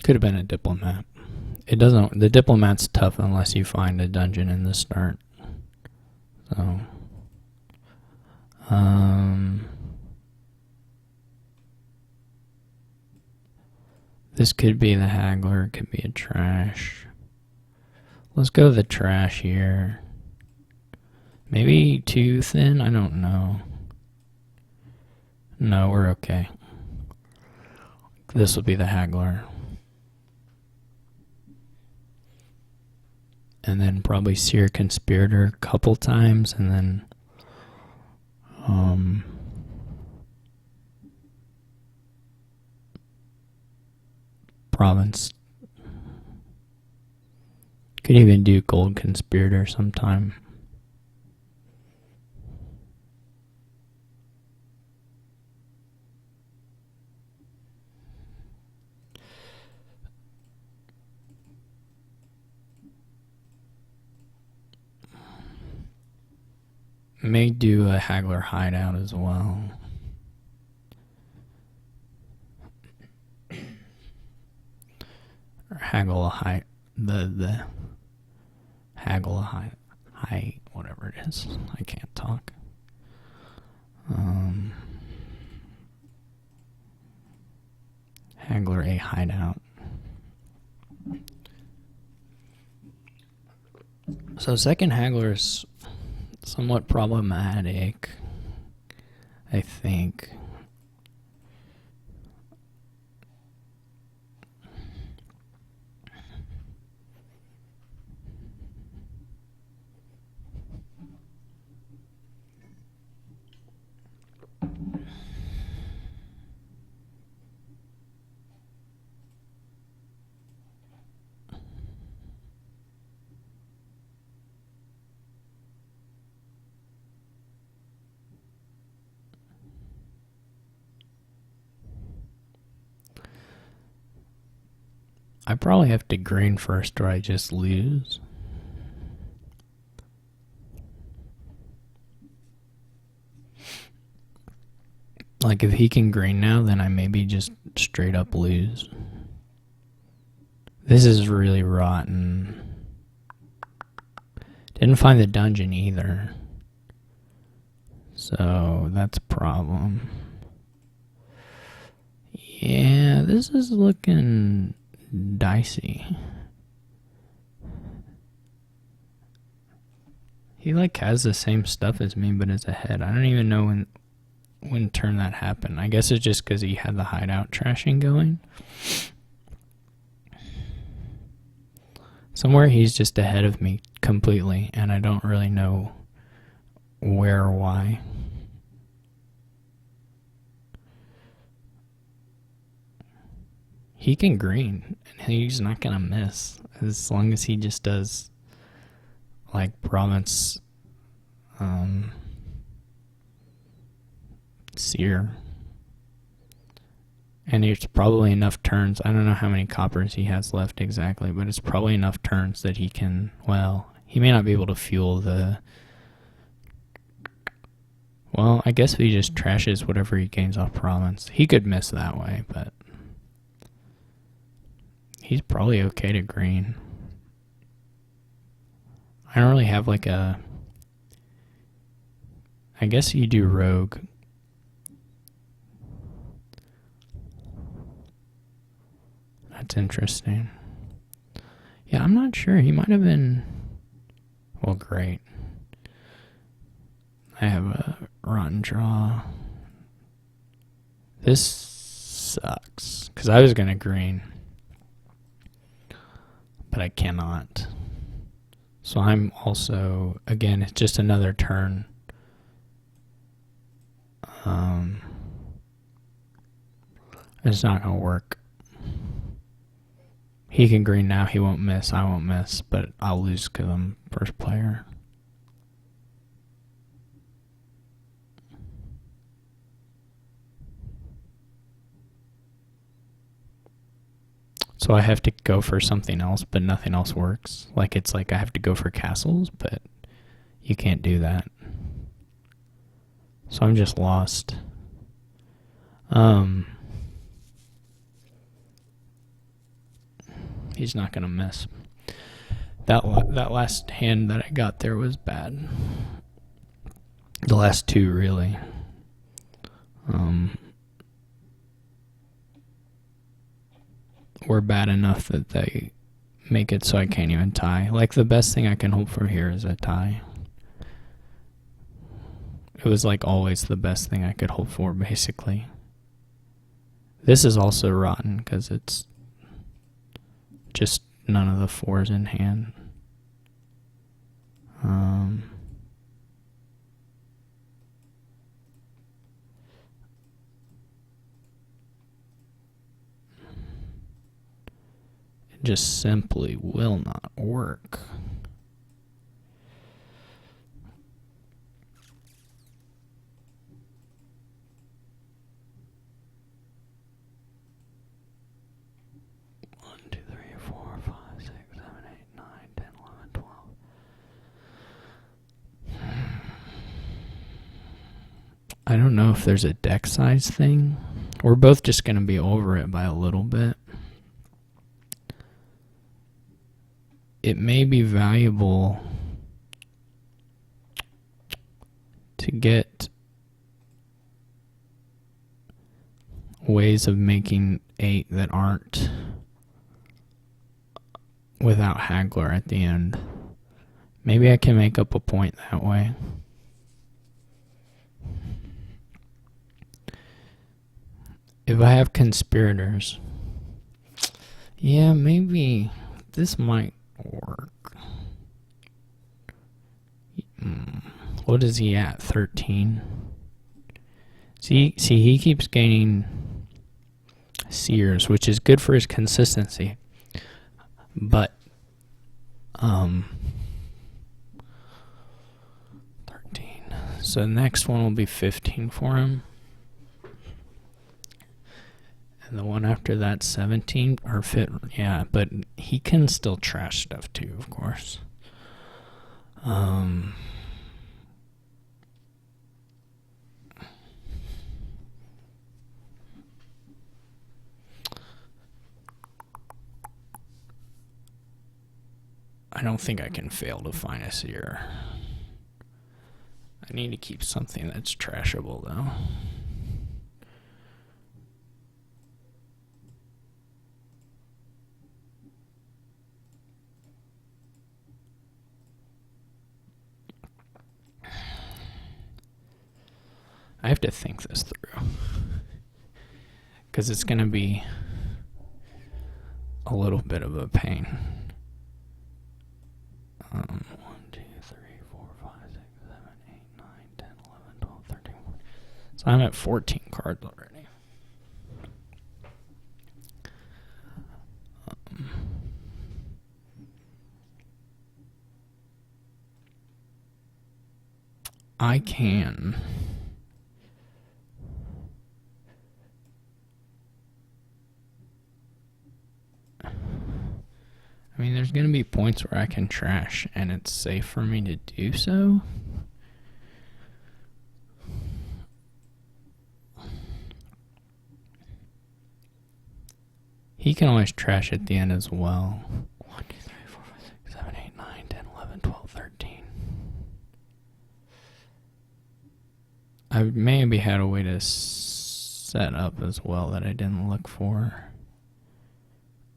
Could have been a diplomat. It doesn't. The diplomat's tough unless you find a dungeon in the start. So, this could be the haggler. It could be a trash. Let's go the trash here. Maybe too thin. I don't know. No, we're okay. This will be the haggler. And then probably seer conspirator a couple times, and then province. Could even do gold conspirator sometime. May do a haggler hideout as well. Or haggle a high, the haggle a high, whatever it is. I can't talk. a hideout. So second haggler is somewhat problematic, I think. I probably have to green first or I just lose. Like if he can green now, then I maybe just straight up lose. This is really rotten. Didn't find the dungeon either. So that's a problem. Yeah, this is looking dicey. He like has the same stuff as me, but is ahead. I don't even know when turn that happened. I guess it's just because he had the hideout trashing going. Somewhere he's just ahead of me completely, and I don't really know where or why. He can green, and he's not gonna miss as long as he just does like province seer. And it's probably enough turns. I don't know how many coppers he has left exactly, but it's probably enough turns that he can, well, he may not be able to fuel the... Well, I guess if he just trashes whatever he gains off province, he could miss that way, but he's probably okay to green. I don't really have like a... I guess you do rogue. That's interesting. Yeah, I'm not sure. He might have been... Well, great. I have a rotten draw. This sucks. Because I was going to green. But I cannot. So I'm also... Again, it's just another turn. It's not going to work. He can green now, he won't miss, I won't miss, but I'll lose because I'm first player. So I have to go for something else, but nothing else works. Like it's like I have to go for castles, but you can't do that. So I'm just lost. He's not gonna miss. That last hand that I got there was bad. The last two really. Were bad enough that they make it so I can't even tie. Like the best thing I can hope for here is a tie. It was like always the best thing I could hope for, basically. This is also rotten because it's just none of the fours in hand. It just simply will not work. I don't know if there's a deck size thing. We're both just going to be over it by a little bit. It may be valuable to get ways of making 8 that aren't without haggler at the end. Maybe I can make up a point that way. If I have conspirators, yeah, maybe this might work. What is he at? 13? See, he keeps gaining seers, which is good for his consistency. But 13. So the next one will be 15 for him. And the one after that 17 or fit, yeah, but he can still trash stuff too, of course. I don't think I can fail to find a seer. I need to keep something that's trashable though. I have to think this through, because it's going to be a little bit of a pain. 1, 2, 3, 4, 5, 6, 7, 8, 9, 10, 11, 12, 13, 14. So I'm at 14 cards already. I can. I mean, there's going to be points where I can trash, and it's safe for me to do so. He can always trash at the end as well. 1, 2, 3, 4, 5, 6, 7, 8, 9, 10, 11, 12, 13. I maybe had a way to set up as well that I didn't look for.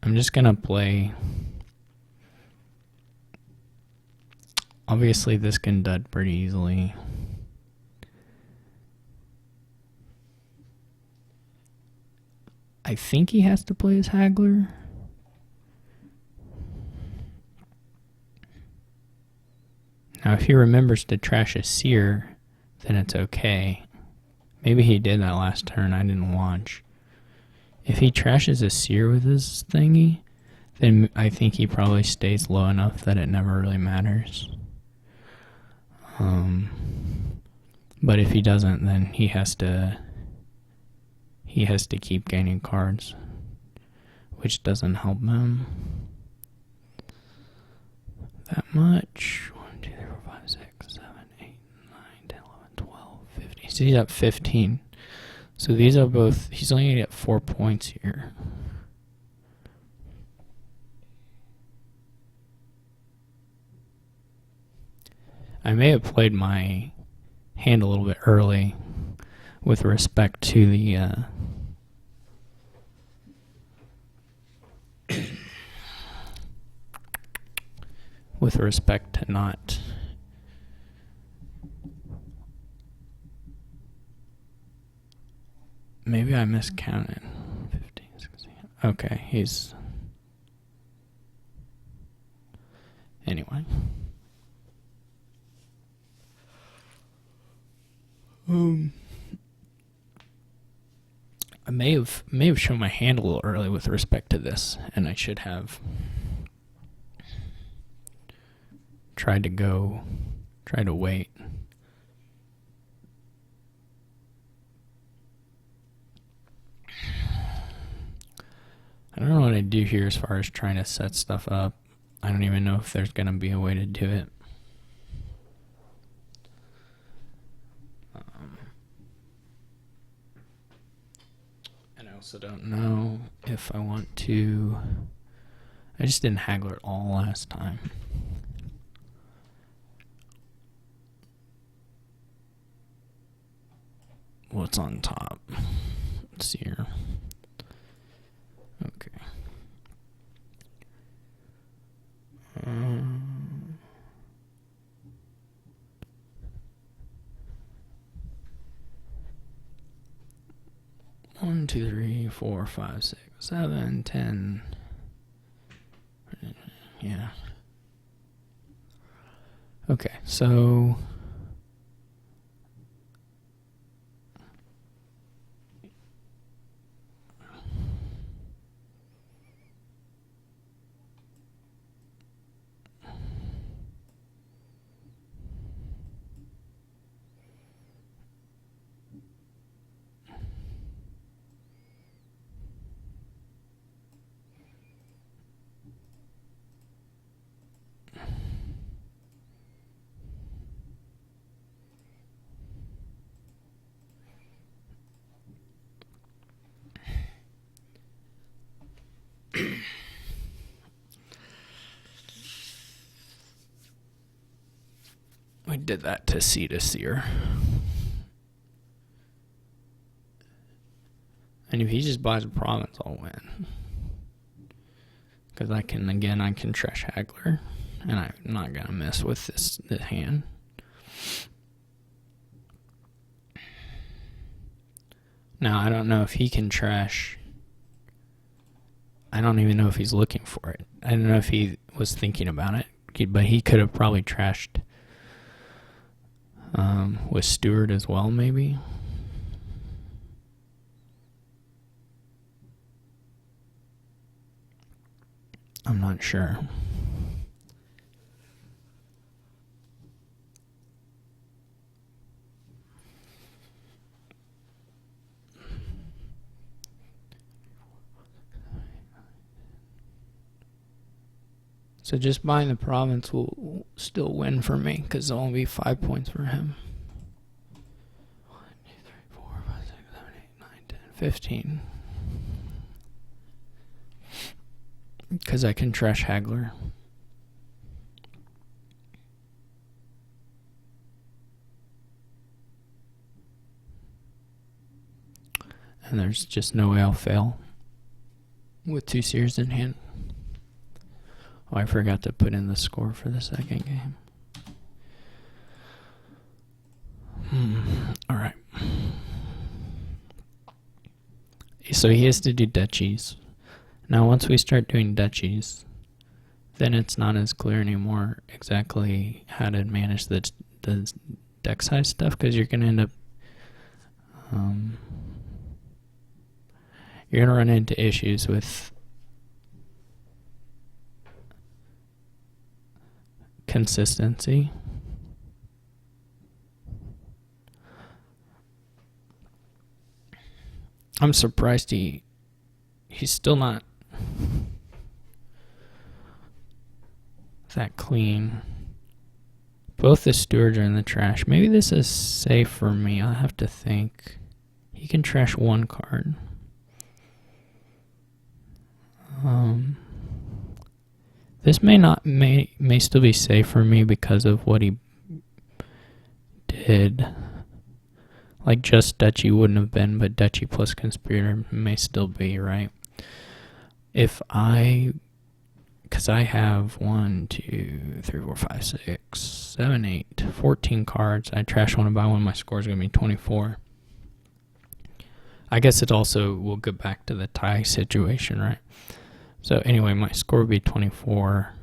I'm just going to play. Obviously, this can dud pretty easily. I think he has to play his haggler. Now, if he remembers to trash a seer, then it's okay. Maybe he did that last turn. I didn't watch. If he trashes a seer with his thingy, then I think he probably stays low enough that it never really matters. But if he doesn't, then he has to keep gaining cards, which doesn't help him that much. 1, 2, 3, 4, 5, 6, 7, 8, 9, 10, 11, 12, 15. So he's at 15. So these are both, he's only gonna get 4 points here. I may have played my hand a little bit early with respect to the with respect to not maybe I miscounted. 15, 16. Okay, he's anyway. I may have shown my hand a little early with respect to this, and I should have tried to wait. I don't know what I do here as far as trying to set stuff up. I don't even know if there's going to be a way to do it. And I also don't know if I want to. I just didn't haggler at all last time. What's on top? Let's see here. 1, 2, 3, 4, 5, 6, 7, 10. Yeah. Okay, so we did that to seer. And if he just buys a province, I'll win. Because I can trash Haggler. And I'm not going to mess with this hand. Now, I don't know if he can trash. I don't even know if he's looking for it. I don't know if he was thinking about it. But he could have probably trashed with Stewart as well, maybe. I'm not sure. So just buying the province will still win for me because it'll only be 5 points for him. 1, 2, 3, 4, 5, 6, 7, 8, 9, 10, 15. Because I can trash Haggler. And there's just no way I'll fail with 2 seers in hand. Oh, I forgot to put in the score for the second game. Alright. So he has to do duchies. Now once we start doing duchies, then it's not as clear anymore exactly how to manage the deck size stuff, because you're going to end up you're going to run into issues with consistency. I'm surprised he's still not that clean. Both the stewards are in the trash. Maybe this is safe for me. I'll have to think. He can trash 1 card. This may still be safe for me because of what he did. Like just duchy wouldn't have been, but duchy plus conspirator may still be, right? Because I have 1, 2, 3, 4, 5, 6, 7, 8, 14 cards. I trash 1 and buy 1. My score is going to be 24. I guess it also will go back to the tie situation, right? So anyway, my score would be 24.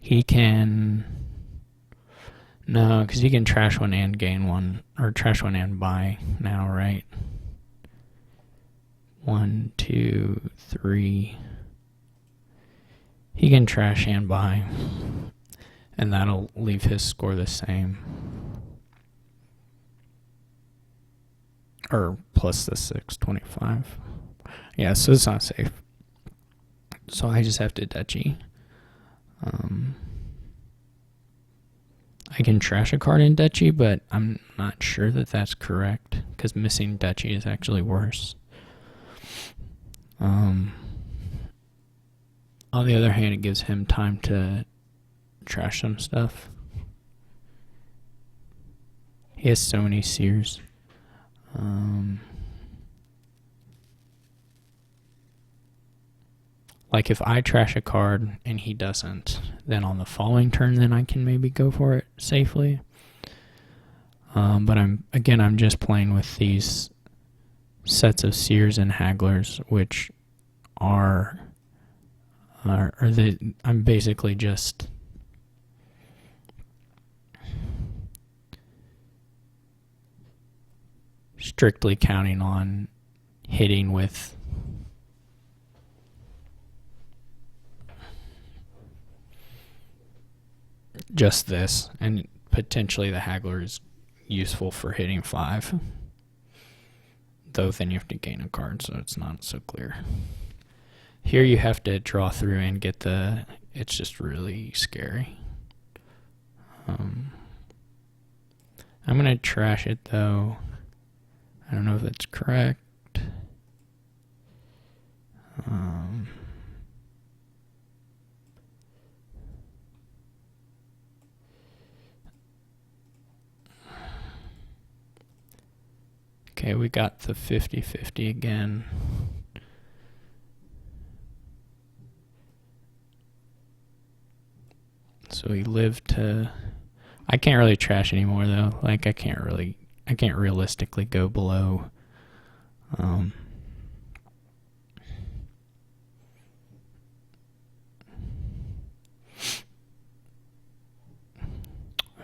He can... No, because he can trash 1 and gain 1. Or trash 1 and buy now, right? 1, 2, 3... He can trash and buy, and that'll leave his score the same. Or plus the 6, 25. Yeah, so it's not safe. So I just have to duchy. I can trash a card in duchy, but I'm not sure that that's correct, because missing duchy is actually worse. On the other hand, it gives him time to trash some stuff. He has so many seers. Like if I trash a card and he doesn't, then on the following turn, then I can maybe go for it safely. But I'm just playing with these sets of Sears and Hagglers, which are I'm basically just strictly counting on hitting with just this, and potentially the Haggler is useful for hitting 5, though then you have to gain a card, so it's not so clear. Here you have to draw through and get it's just really scary. I'm going to trash it though. I don't know if that's correct. Okay, we got the 50-50 again. So we live to... I can't really trash anymore though. Like I can't realistically go below I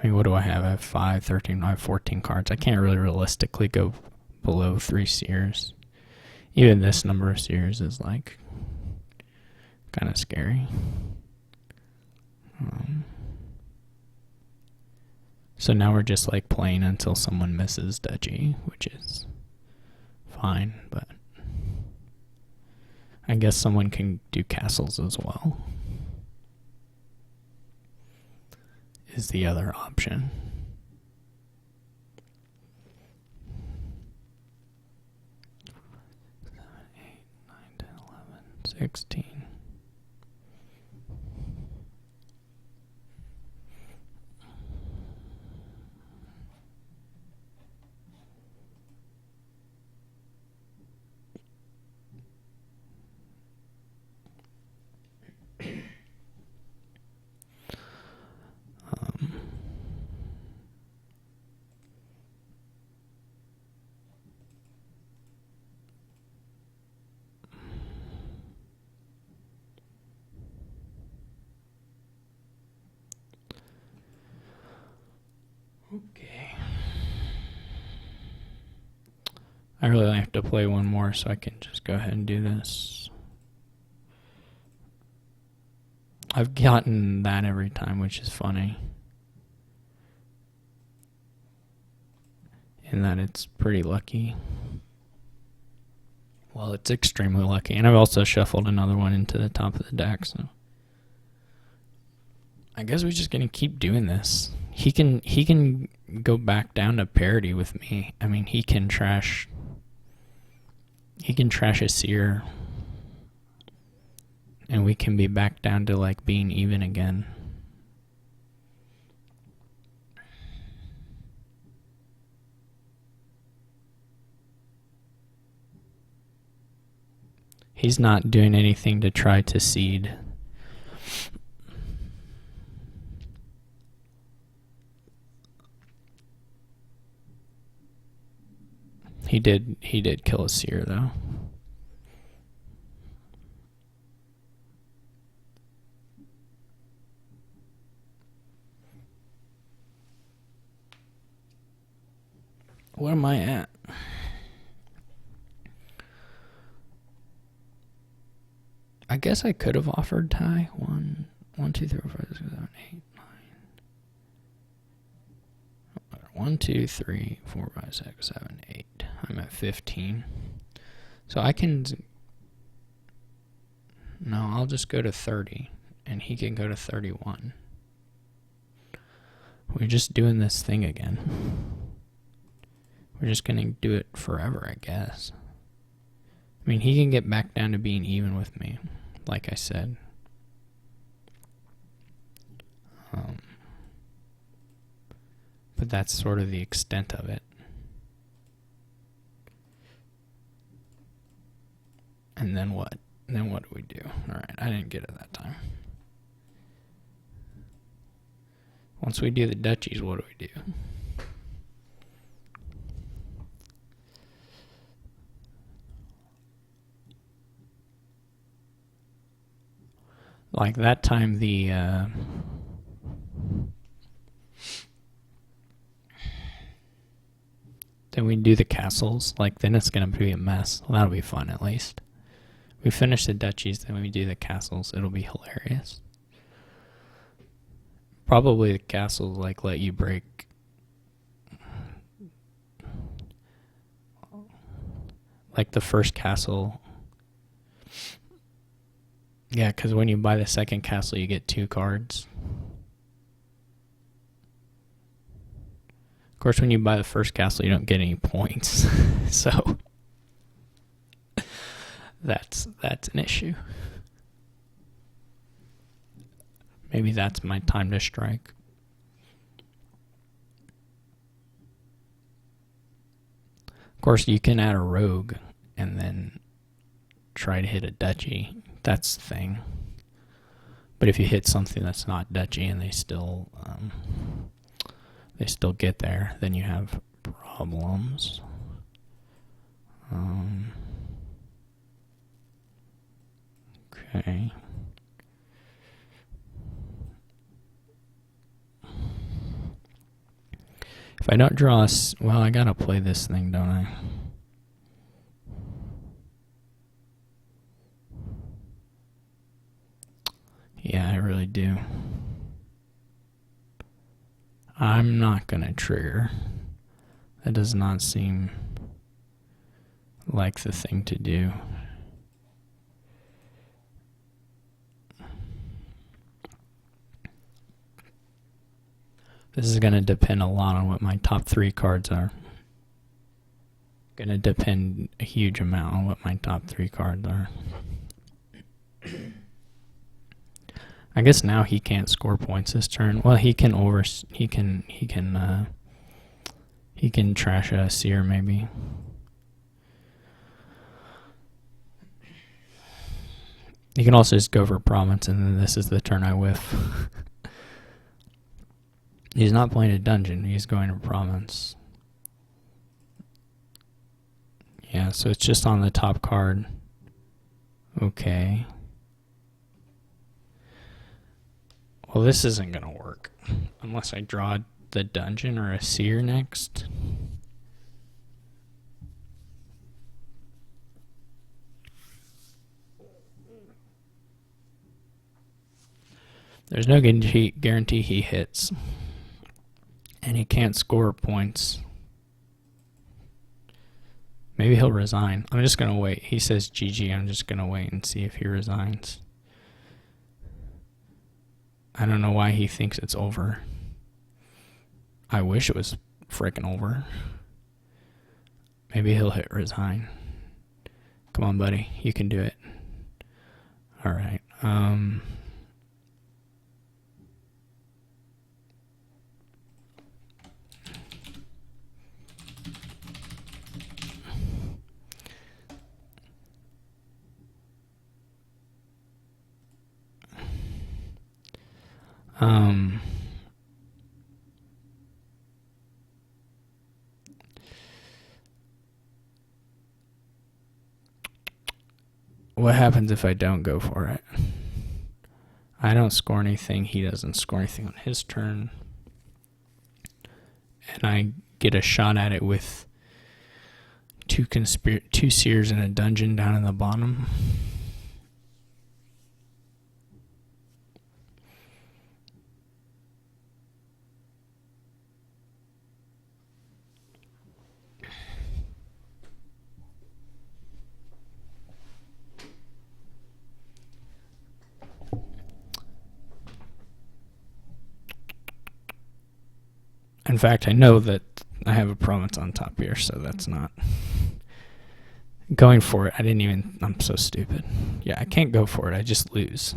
mean, what do I have? I have 5, 13, I have 14 cards. I can't really realistically go below 3 Sears. Even this number of Sears is like kind of scary. So now we're just like playing until someone misses Dutchy, which is fine, but I guess someone can do castles as well, is the other option. 7, 8, 9, 10, 11, 16. Okay. I really have to play one more, so I can just go ahead and do this. I've gotten that every time, which is funny. In that it's pretty lucky. Well, it's extremely lucky. And I've also shuffled another one into the top of the deck, so I guess we're just gonna keep doing this. He can go back down to parity with me. I mean, he can trash a Seer, and we can be back down to like being even again. He's not doing anything to try to seed. He did kill a Seer though. What am I at? I guess I could have offered tie. 1, 2, 3, 4, 5, 6, 7, 8, 9. 1, 2, 3, 4, 5, 6, 7, 8. I'm at 15. So I can... No, I'll just go to 30, and he can go to 31. We're just doing this thing again. We're just going to do it forever, I guess. I mean, he can get back down to being even with me, like I said. But that's sort of the extent of it. And then what? Then what do we do? Alright, I didn't get it that time. Once we do the duchies, what do we do? Like that time then we do the castles, like then it's gonna be a mess. Well, that'll be fun at least. We finish the duchies, then we do the castles. It'll be hilarious. Probably the castles like let you break like the first castle. Yeah, because when you buy the second castle, you get 2 cards. Of course, when you buy the first castle, you don't get any points. So that's an issue. Maybe that's my time to strike. Of course, you can add a rogue and then try to hit a duchy. That's the thing. But if you hit something that's not duchy and they still get there, then you have problems. Okay. If I don't draw well, I gotta play this thing, don't I? Yeah, I really do. I'm not gonna trigger. That does not seem like the thing to do. This is going to depend a lot on what my top 3 cards are. Going to depend a huge amount on what my top 3 cards are. I guess now he can't score points this turn. Well, he can trash a seer maybe. He can also just go for province, and then this is the turn I whiff. He's not playing a dungeon, he's going to province. Yeah, so it's just on the top card. Okay. Well, this isn't going to work unless I draw the dungeon or a seer next. There's no guarantee he hits. And he can't score points. Maybe he'll resign. I'm just going to wait. He says GG. I'm just going to wait and see if he resigns. I don't know why he thinks it's over. I wish it was frickin' over. Maybe he'll hit resign. Come on, buddy. You can do it. All right. What happens if I don't go for it? I don't score anything. He doesn't score anything on his turn. And I get a shot at it with 2 seers in a dungeon down in the bottom. In fact, I know that I have a province on top here, so that's not going for it. I'm so stupid. Yeah, I can't go for it. I just lose.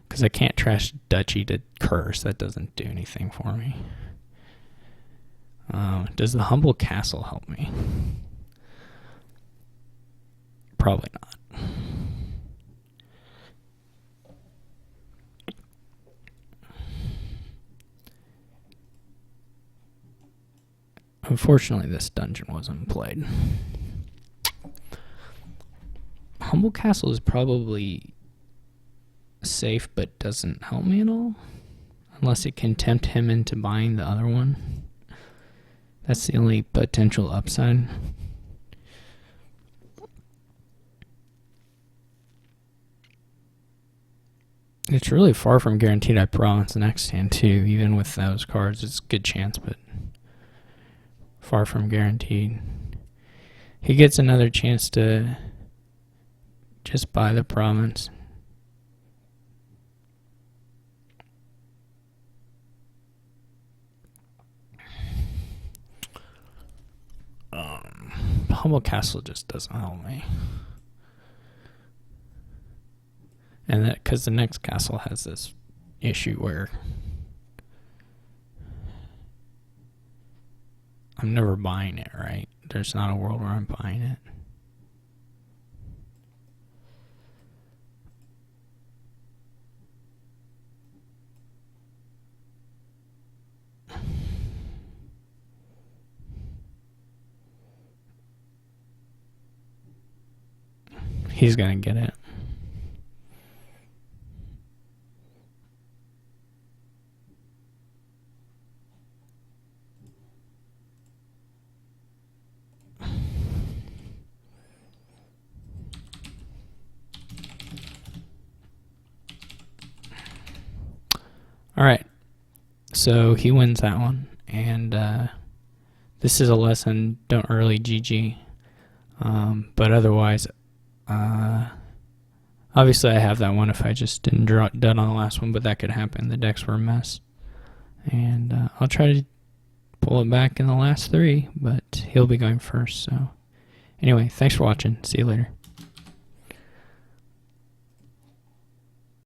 Because I can't trash duchy to curse. That doesn't do anything for me. Does the humble castle help me? Probably not. Unfortunately, this dungeon wasn't played. Humble Castle is probably safe but doesn't help me at all. Unless it can tempt him into buying the other one. That's the only potential upside. It's really far from guaranteed I promise the next hand too. Even with those cards, it's a good chance, but far from guaranteed. He gets another chance to just buy the province. Humble Castle just doesn't help me. And that because the next castle has this issue where I'm never buying it, right? There's not a world where I'm buying it. He's gonna get it. All right, so he wins that one, and this is a lesson: don't early GG. But otherwise, obviously I have that one if I just didn't draw it done on the last one, but that could happen. The decks were a mess, and I'll try to pull it back in the last three, but he'll be going first. So anyway, thanks for watching. See you later.